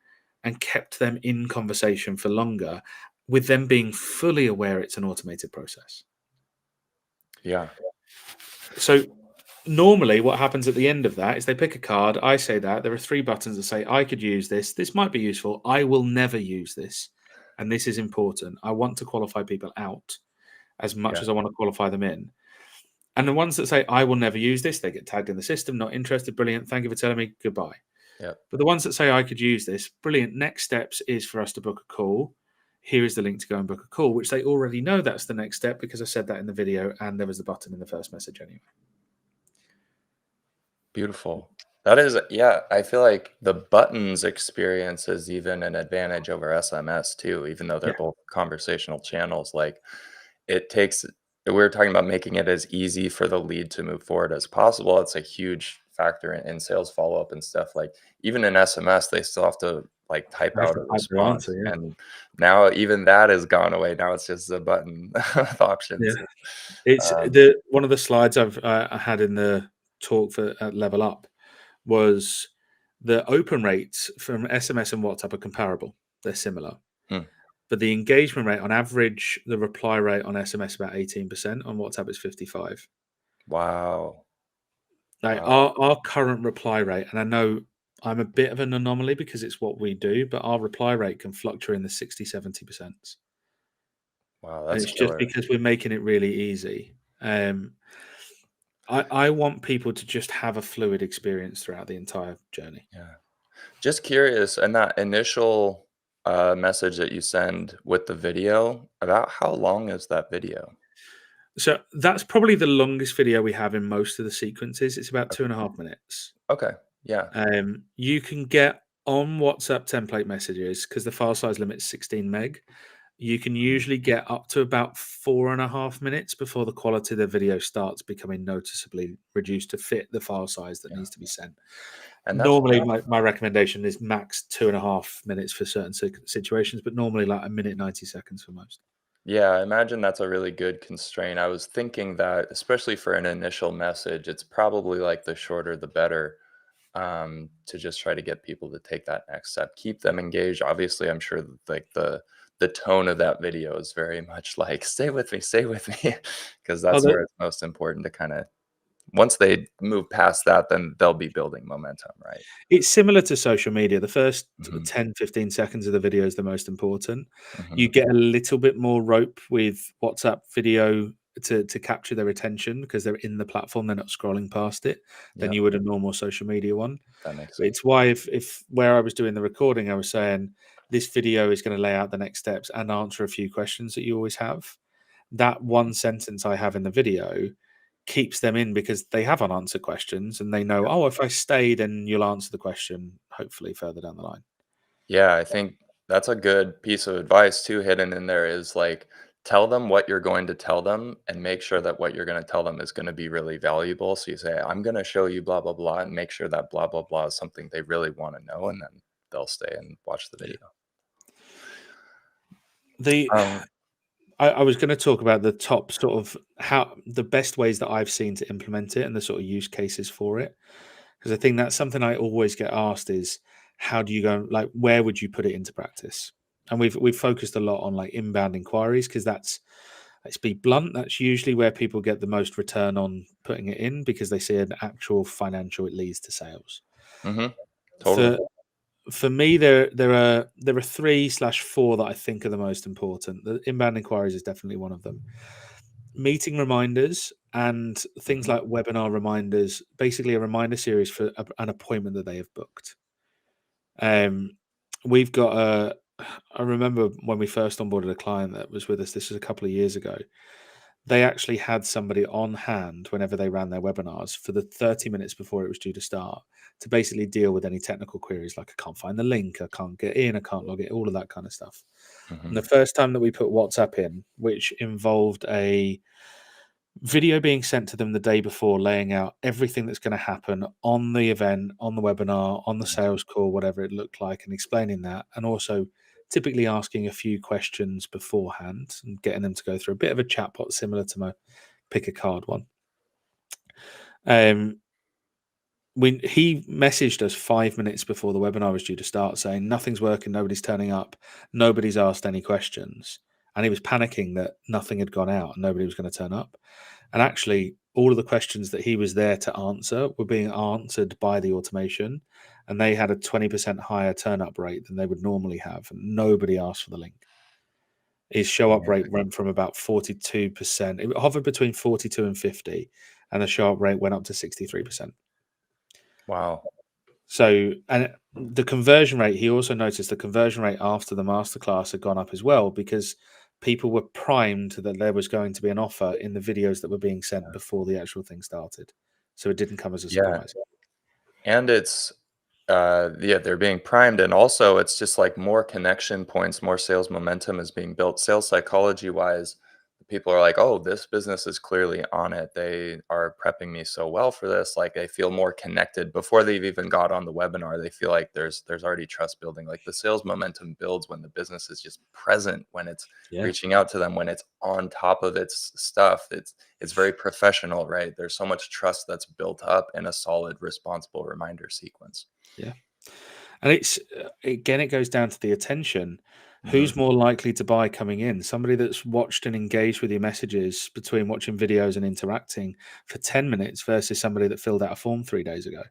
and kept them in conversation for longer with them being fully aware it's an automated process. Yeah. So normally what happens at the end of that is they pick a card. I say that there are 3 buttons that say, I could use this. This might be useful. I will never use this. And this is important. I want to qualify people out as much Yeah. as I want to qualify them in. And the ones that say, I will never use this, they get tagged in the system, not interested. Brilliant. Thank you for telling me. Goodbye. Yep. But the ones that say, I could use this, brilliant. Next steps is for us to book a call. Here is the link to go and book a call, which they already know that's the next step because I said that in the video and there was the button in the first message anyway. Beautiful. That is yeah, I feel like the buttons experience is even an advantage over SMS too, even though they're Yeah. both conversational channels. Like it takes we were talking about making it as easy for the lead to move forward as possible. It's a huge factor in sales follow-up and stuff, like, even in SMS, they still have to, like, type I have out to a type their answer, response, yeah. and now even that has gone away, now it's just a button with Yeah. options. It's Um, the one of the slides I had in the talk for at Level Up was the open rates from SMS and WhatsApp are comparable. They're similar. hmm, But the engagement rate on average, the reply rate on SMS about 18%, on WhatsApp is 55. wow, Like wow, our current reply rate, and I know I'm a bit of an anomaly because it's what we do, but our reply rate can fluctuate in the 60, 70%. wow, And that's it's just killer, because we're making it really easy. I want people to just have a fluid experience throughout the entire journey. yeah. Just curious, and that initial, message that you send with the video, about how long is that video? So that's probably the longest video we have in most of the sequences. It's about Okay. 2.5 minutes. Okay, yeah, You can get on WhatsApp template messages because the file size limit is 16 meg. You can mhm, usually get up to about 4.5 minutes before the quality of the video starts becoming noticeably reduced to fit the file size that yeah, needs to be sent. and that's Normally, my recommendation is max 2.5 minutes for certain situations, but normally like a minute 90 seconds for most. yeah, I imagine that's a really good constraint. I was thinking that, especially for an initial message, it's probably, like, the shorter the better, to just try to get people to take that next step, keep them engaged. Obviously, I'm sure that, like, the tone of that video is very much like, stay with me," because Oh, that's where it's most important to kinda once they move past that, then they'll be building momentum, right? it's similar to social media. The first Mhm, 10, 15 seconds of the video is the most important. You mhm, get a little bit more rope with WhatsApp video to capture their attention because they're in the platform, they're not scrolling past it than yep, you would a normal social media one. that makes But sense. it's why if where I was doing the recording, I was saying this video is going to lay out the next steps and answer a few questions that you always have. That one sentence I have in the video keeps them in because they have unanswered questions and they know, oh, if I stay, then you'll answer the question hopefully further down the line. Yeah, I think that's a good piece of advice too hidden in there is, like, tell them what you're going to tell them and make sure that what you're gonna tell them is gonna be really valuable. So you say, "I'm gonna show you blah, blah, blah," and make sure that blah, blah, blah is something they really wanna know, and then they'll stay and watch the Yeah. video. The Um I was going to talk about the top sort of how the best ways that I've seen to implement it and the sort of use cases for it. Because I think that's something I always get asked is how do you go like where would you put it into practice? And we've focused a lot on like inbound inquiries because that's let's be blunt, that's usually where people get the most return on putting it in because they see an actual financial it leads to sales. mhm, totally. For for me, there are 3/4 that I think are the most important. The inbound inquiries is definitely one of them. Meeting reminders and things Mhm, like webinar reminders, basically a reminder series for an appointment that they have booked. Um, we've got a. I remember when we first onboarded a client that was with us. This was a couple of years ago. They actually had somebody on hand whenever they ran their webinars for the 30 minutes before it was due to start to basically deal with any technical queries like I can't find the link, I can't get in, I can't log it, all of that kind of stuff. And the mhm, first time that we put WhatsApp in, which involved a video being sent to them the day before, laying out everything that's going to happen on the event, on the webinar, on the yeah, sales call, whatever it looked like, and explaining that, and also typically asking a few questions beforehand and getting them to go through a bit of a chatbot similar to my pick a card one. Um, when he messaged us 5 minutes before the webinar was due to start, saying nothing's working, nobody's turning up, nobody's asked any questions, and he was panicking that nothing had gone out and nobody was going to turn up. And actually, all of the questions that he was there to answer were being answered by the automation, and they had a 20% higher turn up rate than they would normally have. And nobody asked for the link. His show up rate amazing. went from about 42%. It hovered between 42 and 50, and the show up rate went up to 63%. Wow. So, and the conversion rate, he also noticed the conversion rate after the masterclass had gone up as well because people were primed that there was going to be an offer in the videos that were being sent before the actual thing started. So it didn't come as a Yeah, surprise. and it's yeah, they're being primed, and also it's just, like, more connection points, more sales momentum is being built. Sales psychology-wise, the people are like, "Oh, this business is clearly on it. They are prepping me so well for this." Like they feel more connected before they've even got on the webinar. They feel like there's already trust building. Like the sales momentum builds when the business is just present, when it's Yeah, reaching out to them, when it's on top of its stuff. It's very professional, right? There's so much trust that's built up in a solid, responsible reminder sequence. yeah. And it's again, it goes down to the attention. Hmm. Who's more likely to buy coming in? Somebody that's watched and engaged with your messages between watching videos and interacting for 10 minutes versus somebody that filled out a form 3 days ago.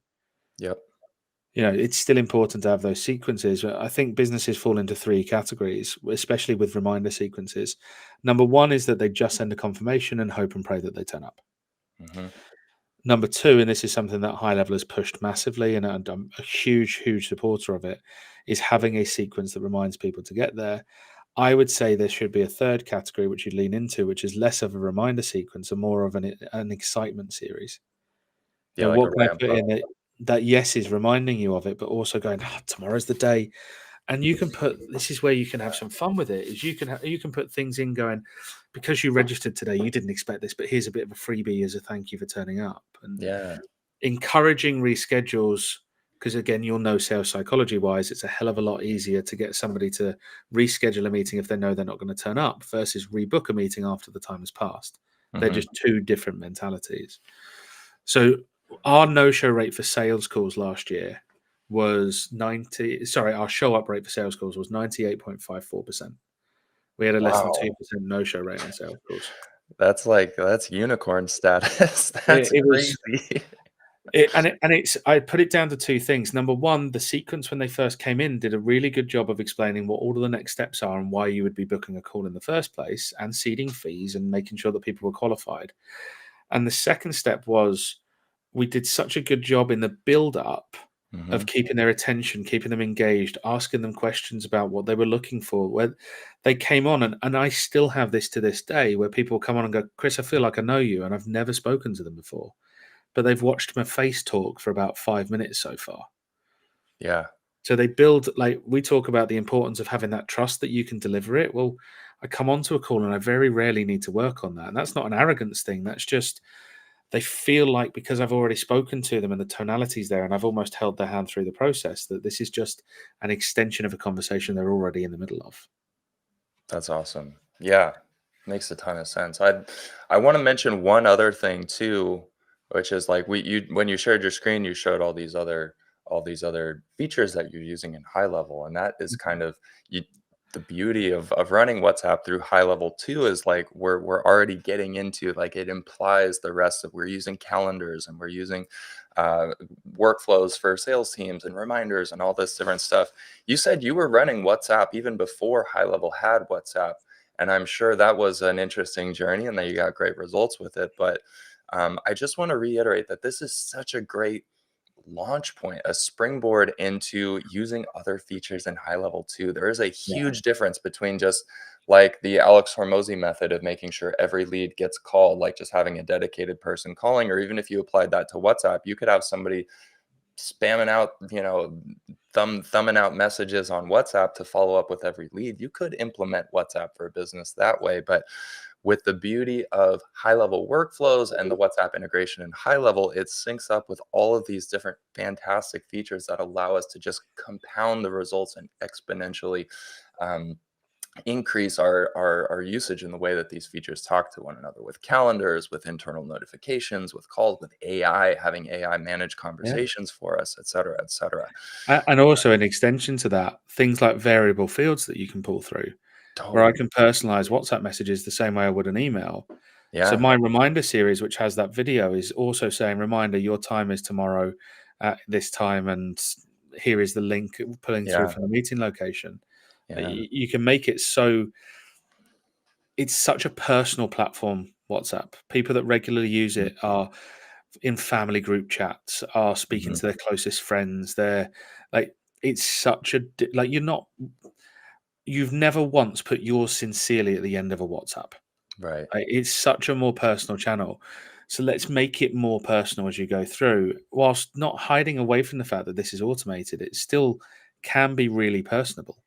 Yep. It's still important to have those sequences. I think businesses fall into three categories, especially with reminder sequences. Number one is that they just send a confirmation and hope and pray that they turn up. Hmm. Number two, and this is something that High Level has pushed massively, and I'm a huge, huge supporter of it, is having a sequence that reminds people to get there. I would say there should be a third category which you lean into, which is less of a reminder sequence and more of an excitement series. Yeah, like a What can I ramp put up. in that yes is reminding you of it, but also going, tomorrow's the day. And you can put this is where you can have some fun with it. Is you can put things in going because you registered today, you didn't expect this, but here's a bit of a freebie as a thank you for turning up. And Yeah. encouraging reschedules, because again, you'll know sales psychology wise, it's a hell of a lot easier to get somebody to reschedule a meeting if they know they're not going to turn up versus rebook a meeting after the time has passed. They're Hmm. just two different mentalities. So our no-show rate for sales calls last year was 90, sorry, our show up rate for sales calls was 98.54%. We had a less than Wow. 2% no-show rate on sales calls. That's unicorn status. That's It was crazy. it's I put it down to two things. Number one, the sequence when they first came in did a really good job of explaining what all of the next steps are and why you would be booking a call in the first place, and seeding fees and making sure that people were qualified. And the second step was we did such a good job in the build up Mhm. of keeping their attention, keeping them engaged, asking them questions about what they were looking for. Where they came on, and I still have this to this day where people come on and go, Chris, I feel like I know you, and I've never spoken to them before, but they've watched my face talk for about 5 minutes so far. Yeah, So they build, like we talk about the importance of having that trust that you can deliver it. Well, I come onto a call and I very rarely need to work on that. And that's not an arrogance thing. That's just they feel like because I've already spoken to them and the tonality's there and I've almost held their hand through the process, that this is just an extension of a conversation they're already in the middle of. that's awesome. Yeah, makes a ton of sense. I wanna mention one other thing too, which is like you when you shared your screen, you showed all these other features that you're using in high level, and that is Mhm. kind of you the beauty of running WhatsApp through high level too is like we're already getting into like it implies the rest of we're using calendars and we're using uh, workflows for sales teams and reminders and all this different stuff. You said you were running WhatsApp even before high level had WhatsApp, and I'm sure that was an interesting journey and that you got great results with it. But I just want to reiterate that this is such a great launch point, a springboard into using other features in high level too. There is a Yeah. huge difference between just like the Alex Hormozy method of making sure every lead gets called, like just having a dedicated person calling, or even if you applied that to WhatsApp, you could have somebody spamming out, thumbing out messages on WhatsApp to follow up with every lead. You could implement WhatsApp for a business that way, but with the beauty of high level workflows and the WhatsApp integration in high level, it syncs up with all of these different fantastic features that allow us to just compound the results and exponentially um, increase our usage in the way that these features talk to one another with calendars, with internal notifications, with calls, with AI, having AI manage Yeah. conversations for us, et cetera, et cetera. And also an extension to that, things like variable fields that you can pull through, where I Totally. can personalize WhatsApp messages the same way I would an email. So Yeah. my reminder series, which has that video, is also saying, "Reminder: your time is tomorrow at this time, and here is the link pulling through Yeah. from the meeting location." Yeah. You can make it so it's such a personal platform. WhatsApp. People that regularly use Mhm. it are in family group chats, are speaking Mhm. to their closest friends. They're like, it's such a like you've never once put yours sincerely at the end of a WhatsApp. Right. It's such a more personal channel. So let's make it more personal as you go through, whilst not hiding away from the fact that this is automated. It still can be really personable.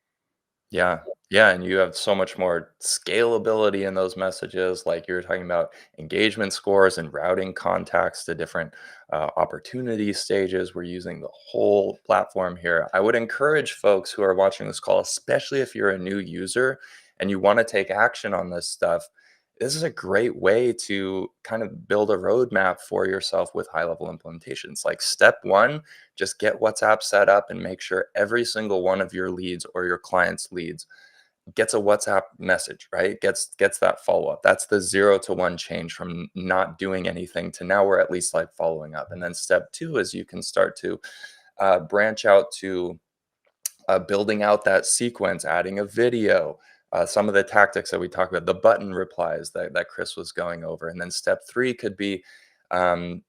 Yeah. Yeah, and you have so much more scalability in those messages. Like you were talking about engagement scores and routing contacts to different opportunity stages. We're using the whole platform here. I would encourage folks who are watching this call, especially if you're a new user and you want to take action on this stuff. This is a great way to kind of build a roadmap for yourself with high level implementations. Like step one, just get WhatsApp set up and make sure every single one of your leads or your clients' leads gets a WhatsApp message, right? Gets that follow-up. That's the 0 to 1 change from not doing anything to now we're at least, like, following up. And then step 2 is you can start to, branch out to building out that sequence, adding a video, some of the tactics that we talked about, the button replies that Chris was going over. And then step three could be um,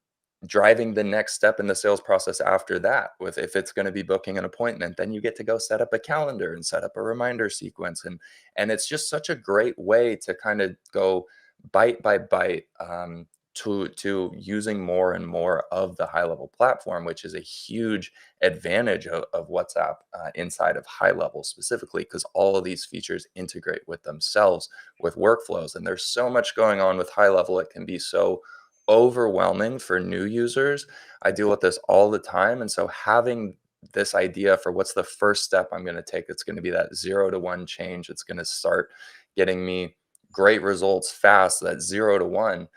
driving the next step in the sales process after that. With if it's going to be booking an appointment, then you get to go set up a calendar and set up a reminder sequence. And it's just such a great way to kind of go bite by bite to using more and more of the high level platform, which is a huge advantage of WhatsApp inside of high level specifically, because all of these features integrate with themselves with workflows. And there's so much going on with high level, it can be so overwhelming for new users. I deal with this all the time. And so having this idea for what's the first step I'm going to take, it's going to be that 0 to 1 change. It's going to start getting me great results fast, that 0 to 1,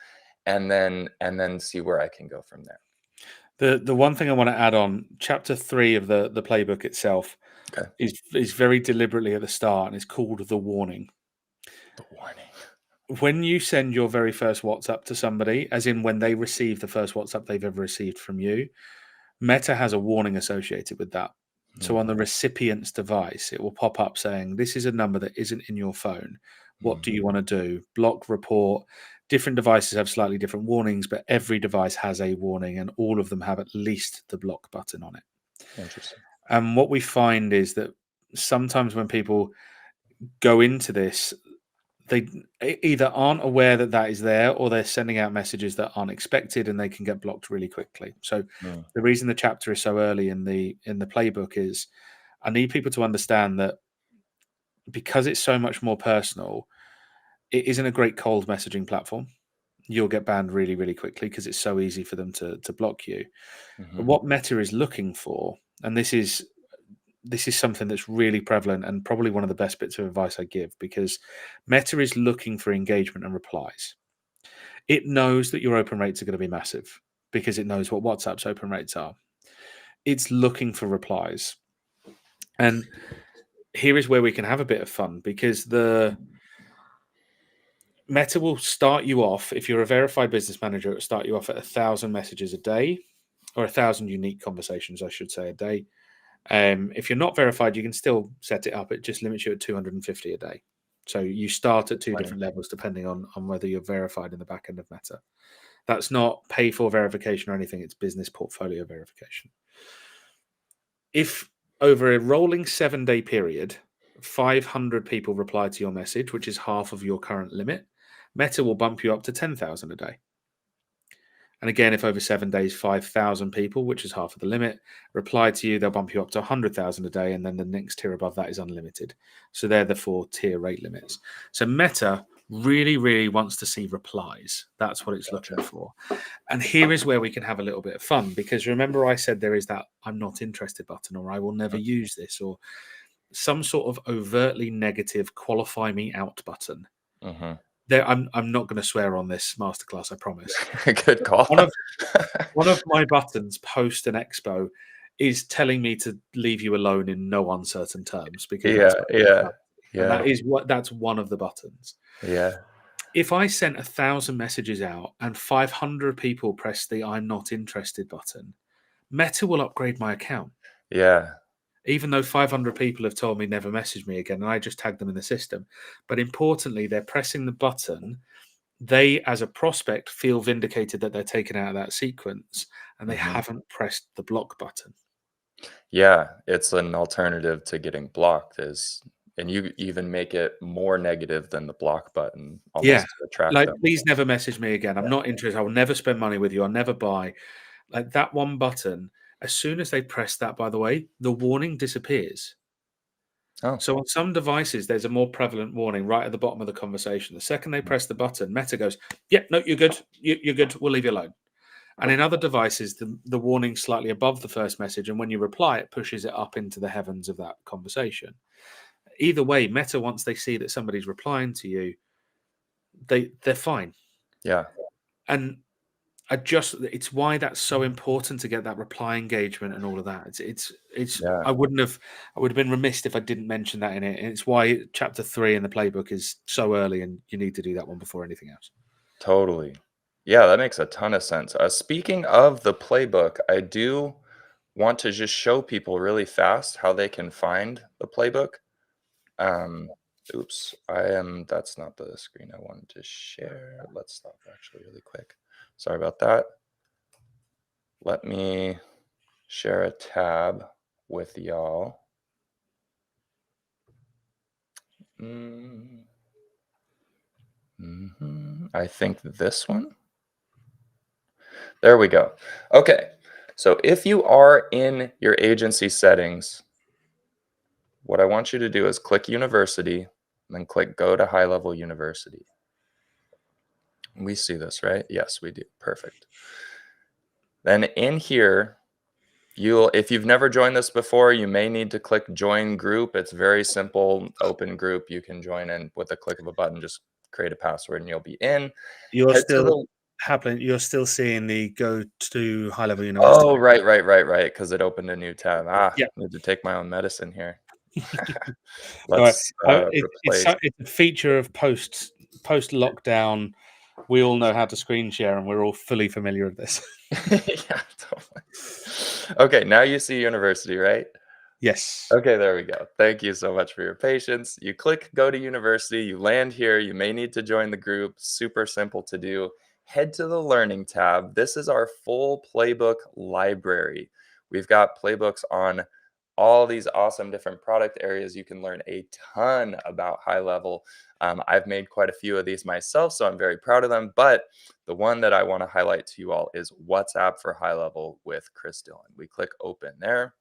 and then see where I can go from there. The one thing I want to add on, chapter 3 of the playbook itself Okay. is very deliberately at the start, and it's called the warning. The warning. When you send your very first WhatsApp to somebody, as in when they receive the first WhatsApp they've ever received from you, Meta has a warning associated with that. So on the recipient's device, it will pop up saying, "This is a number that isn't in your phone. What do Mm-hmm. you want to do? Block, report." Different devices have slightly different warnings, but every device has a warning, and all of them have at least the block button on it. Interesting. And what we find is that sometimes when people go into this, they either aren't aware that that is there, or they're sending out messages that aren't expected, and they can get blocked really quickly. So Mm. the reason the chapter is so early in the playbook is I need people to understand that because it's so much more personal, it isn't a great cold messaging platform. You'll get banned really, really quickly because it's so easy for them to block you. Mhm. What Meta is looking for, and this is something that's really prevalent and probably one of the best bits of advice I give, because Meta is looking for engagement and replies. It knows that your open rates are going to be massive because it knows what WhatsApp's open rates are. It's looking for replies. And here is where we can have a bit of fun, because the Meta will start you off, if you're a verified business manager, it will start you off at 1,000 messages a day, or 1,000 unique conversations, I should say, a day. If you're not verified, you can still set it up. It just limits you at 250 a day. So you start at two Plenty. different levels depending on whether you're verified in the back end of Meta. That's not pay for verification or anything. It's business portfolio verification. If over a rolling 7-day period, 500 people reply to your message, which is half of your current limit, Meta will bump you up to 10,000 a day. And again, if over 7 days, 5,000 people, which is half of the limit, reply to you, they'll bump you up to 100,000 a day. And then the next tier above that is unlimited. So they're the 4-tier rate limits. So Meta really, really wants to see replies. That's what it's looking Gotcha. for. And here is where we can have a little bit of fun, because remember I said there is that "I'm not interested" button, or "I will never Mhm. use this," or some sort of overtly negative "qualify me out" button. Mhm. There, I'm not going to swear on this masterclass, I promise. Good call. One of one of my buttons post an expo is telling me to leave you alone in no uncertain terms, because Yeah, that's my yeah, personality. And yeah, that's one of the buttons. yeah, If I sent 1,000 messages out and 500 people press the "I'm not interested" button, Meta will upgrade my account, yeah, even though 500 people have told me never message me again, and I just tagged them in the system. But importantly, they're pressing the button. They, as a prospect, feel vindicated that they're taken out of that sequence, and they mhm. haven't pressed the block button. Yeah, it's an alternative to getting blocked is and you even make it more negative than the block button Yeah. almost to attract Like, them. "Please never message me again. I'm Yeah, not interested. I will never spend money with you. I'll never buy." Like, that one button, as soon as they press that, by the way, the warning disappears. Oh, So on some devices, there's a more prevalent warning right at the bottom of the conversation. The second they press the button, Meta goes, "Yeah, no, you're good. You're good. We'll leave you alone." And in other devices, the warning's slightly above the first message, and when you reply, it pushes it up into the heavens of that conversation. Either way, Meta, once they see that somebody's replying to you, they're fine. yeah, And it's why that's so important to get that reply engagement and all of that. It's yeah, I would have been remiss if I didn't mention that in it. And it's why chapter 3 in the playbook is so early, and you need to do that one before anything else. totally. Yeah, that makes a ton of sense. Speaking of the playbook, I do want to just show people really fast how they can find the playbook. Um, oops, that's not the screen I wanted to share. Let's stop actually really quick. Sorry about that. Let me share a tab with y'all. Mm, I think this one. There we go. Okay. So if you are in your agency settings, what I want you to do is click University and then click Go to HighLevel University. We see this, right? Yes, we do. Perfect. Then in here, if you've never joined this before, you may need to click Join Group. It's very simple, open group. You can join in with a click of a button. Just create a password and you'll be in. You're Head to still the Haplin, you're still seeing the go to high level university. Oh, right, because it opened a new tab. Yeah. Need to take my own medicine here. All right. Let's, replace It's a feature of post lockdown. We all know how to screen share, and we're all fully familiar with this. Yeah, totally. Okay, now you see university, right? Yes. Okay, there we go. Thank you so much for your patience. You click go to university, you land here, you may need to join the group. Super simple to do. Head to the learning tab. This is our full playbook library. We've got playbooks on all these awesome different product areas. You can learn a ton about high level. I've made quite a few of these myself, so I'm very proud of them. But the one that I want to highlight to you all is WhatsApp for high level with Chris Dillon. We click open there.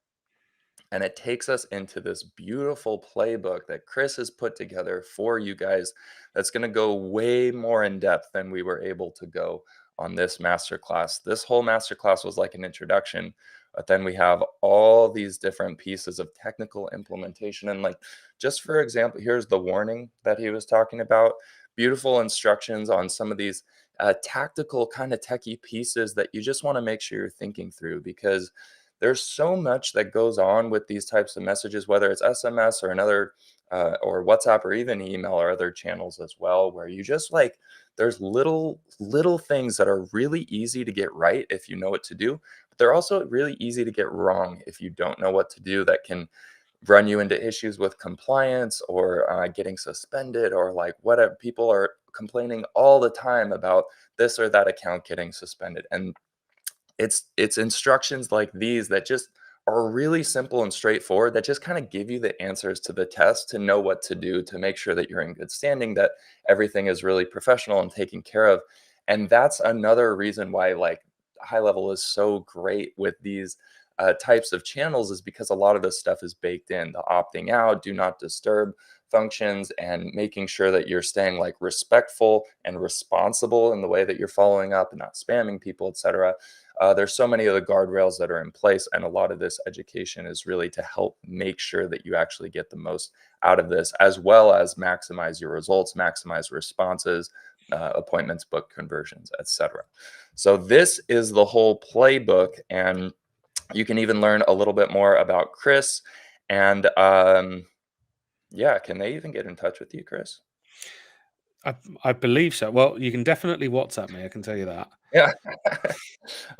And it takes us into this beautiful playbook that Chris has put together for you guys that's going to go way more in depth than we were able to go on this masterclass. This whole masterclass was like an introduction, but then we have all these different pieces of technical implementation. And, like, just for example, here's the warning that he was talking about. Beautiful instructions on some of these tactical kind of techie pieces that you just want to make sure you're thinking through, because there's so much that goes on with these types of messages, whether it's SMS or another, or WhatsApp or even email or other channels as well, where you just like, there's little things that are really easy to get right if you know what to do, but they're also really easy to get wrong if you don't know what to do. That can run you into issues with compliance or getting suspended, or like whatever. People are complaining all the time about this or that account getting suspended, and it's instructions like these that just are really simple and straightforward, that just kind of give you the answers to the test to know what to do to make sure that you're in good standing, that everything is really professional and taken care of. And that's another reason why, like, high level is so great with these types of channels, is because a lot of this stuff is baked in: the opting out, do not disturb functions, and making sure that you're staying like respectful and responsible in the way that you're following up and not spamming people, etc. There's so many of the guardrails that are in place, and a lot of this education is really to help make sure that you actually get the most out of this, as well as maximize your results, maximize responses, appointments, book conversions, etc. So this is the whole playbook, and you can even learn a little bit more about Chris. And yeah, can they even get in touch with you, Chris? I believe so. Well, you can definitely WhatsApp me. I can tell you that. Yeah.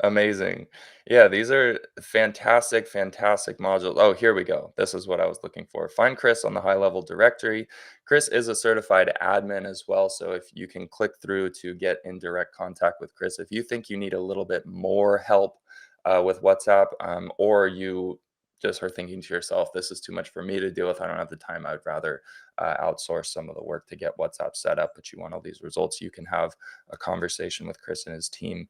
Amazing. Yeah, these are fantastic, fantastic modules. Oh, here we go. This is what I was looking for. Find Chris on the high level directory. Chris is a certified admin as well. So if you can click through to get in direct contact with Chris, if you think you need a little bit more help with WhatsApp, or you just are thinking to yourself, this is too much for me to deal with, I don't have the time, I'd rather outsource some of the work to get WhatsApp set up, but you want all these results, you can have a conversation with Chris and his team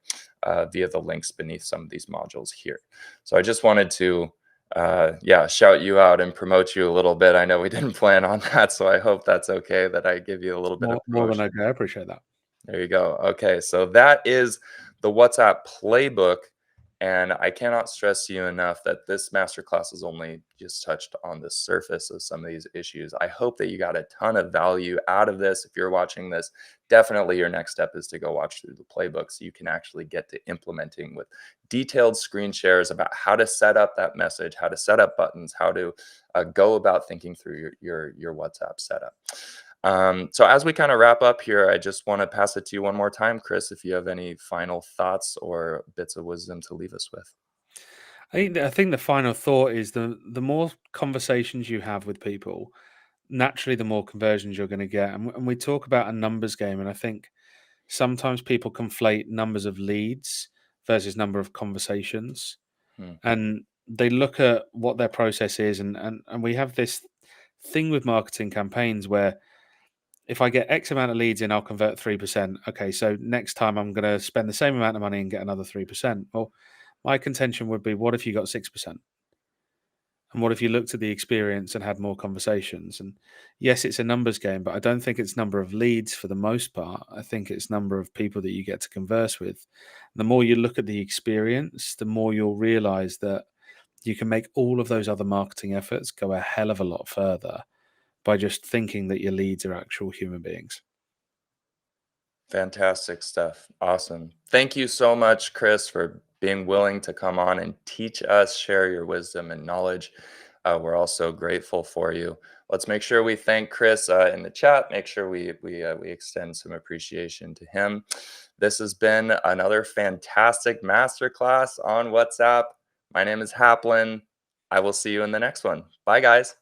via the links beneath some of these modules here. So I just wanted to yeah, shout you out and promote you a little bit. I know we didn't plan on that, so I hope that's okay that I give you a little bit of More than promotion. okay. I appreciate that. There you go. Okay, so that is the WhatsApp playbook. And I cannot stress to you enough that this masterclass has only just touched on the surface of some of these issues. I hope that you got a ton of value out of this. If you're watching this, definitely your next step is to go watch through the playbook so you can actually get to implementing with detailed screen shares about how to set up that message, how to set up buttons, how to go about thinking through your WhatsApp setup. So as we kind of wrap up here, I just want to pass it to you one more time, Chris, if you have any final thoughts or bits of wisdom to leave us with. I think the final thought is the more conversations you have with people, naturally, the more conversions you're going to get. And we talk about a numbers game, and I think sometimes people conflate numbers of leads versus number of conversations, Hmm. and they look at what their process is, and we have this thing with marketing campaigns where if I get X amount of leads in, I'll convert 3%. Okay, so next time I'm going to spend the same amount of money and get another 3%. Well, my contention would be, what if you got 6%? And what if you looked at the experience and had more conversations? And yes, it's a numbers game, but I don't think it's number of leads for the most part. I think it's number of people that you get to converse with. The more you look at the experience, the more you'll realize that you can make all of those other marketing efforts go a hell of a lot further by just thinking that your leads are actual human beings. Fantastic stuff. Awesome. Thank you so much, Chris, for being willing to come on and teach us, share your wisdom and knowledge. We're all so grateful for you. Let's make sure we thank Chris in the chat. Make sure we extend some appreciation to him. This has been another fantastic masterclass on WhatsApp. My name is Haplin. I will see you in the next one. Bye, guys.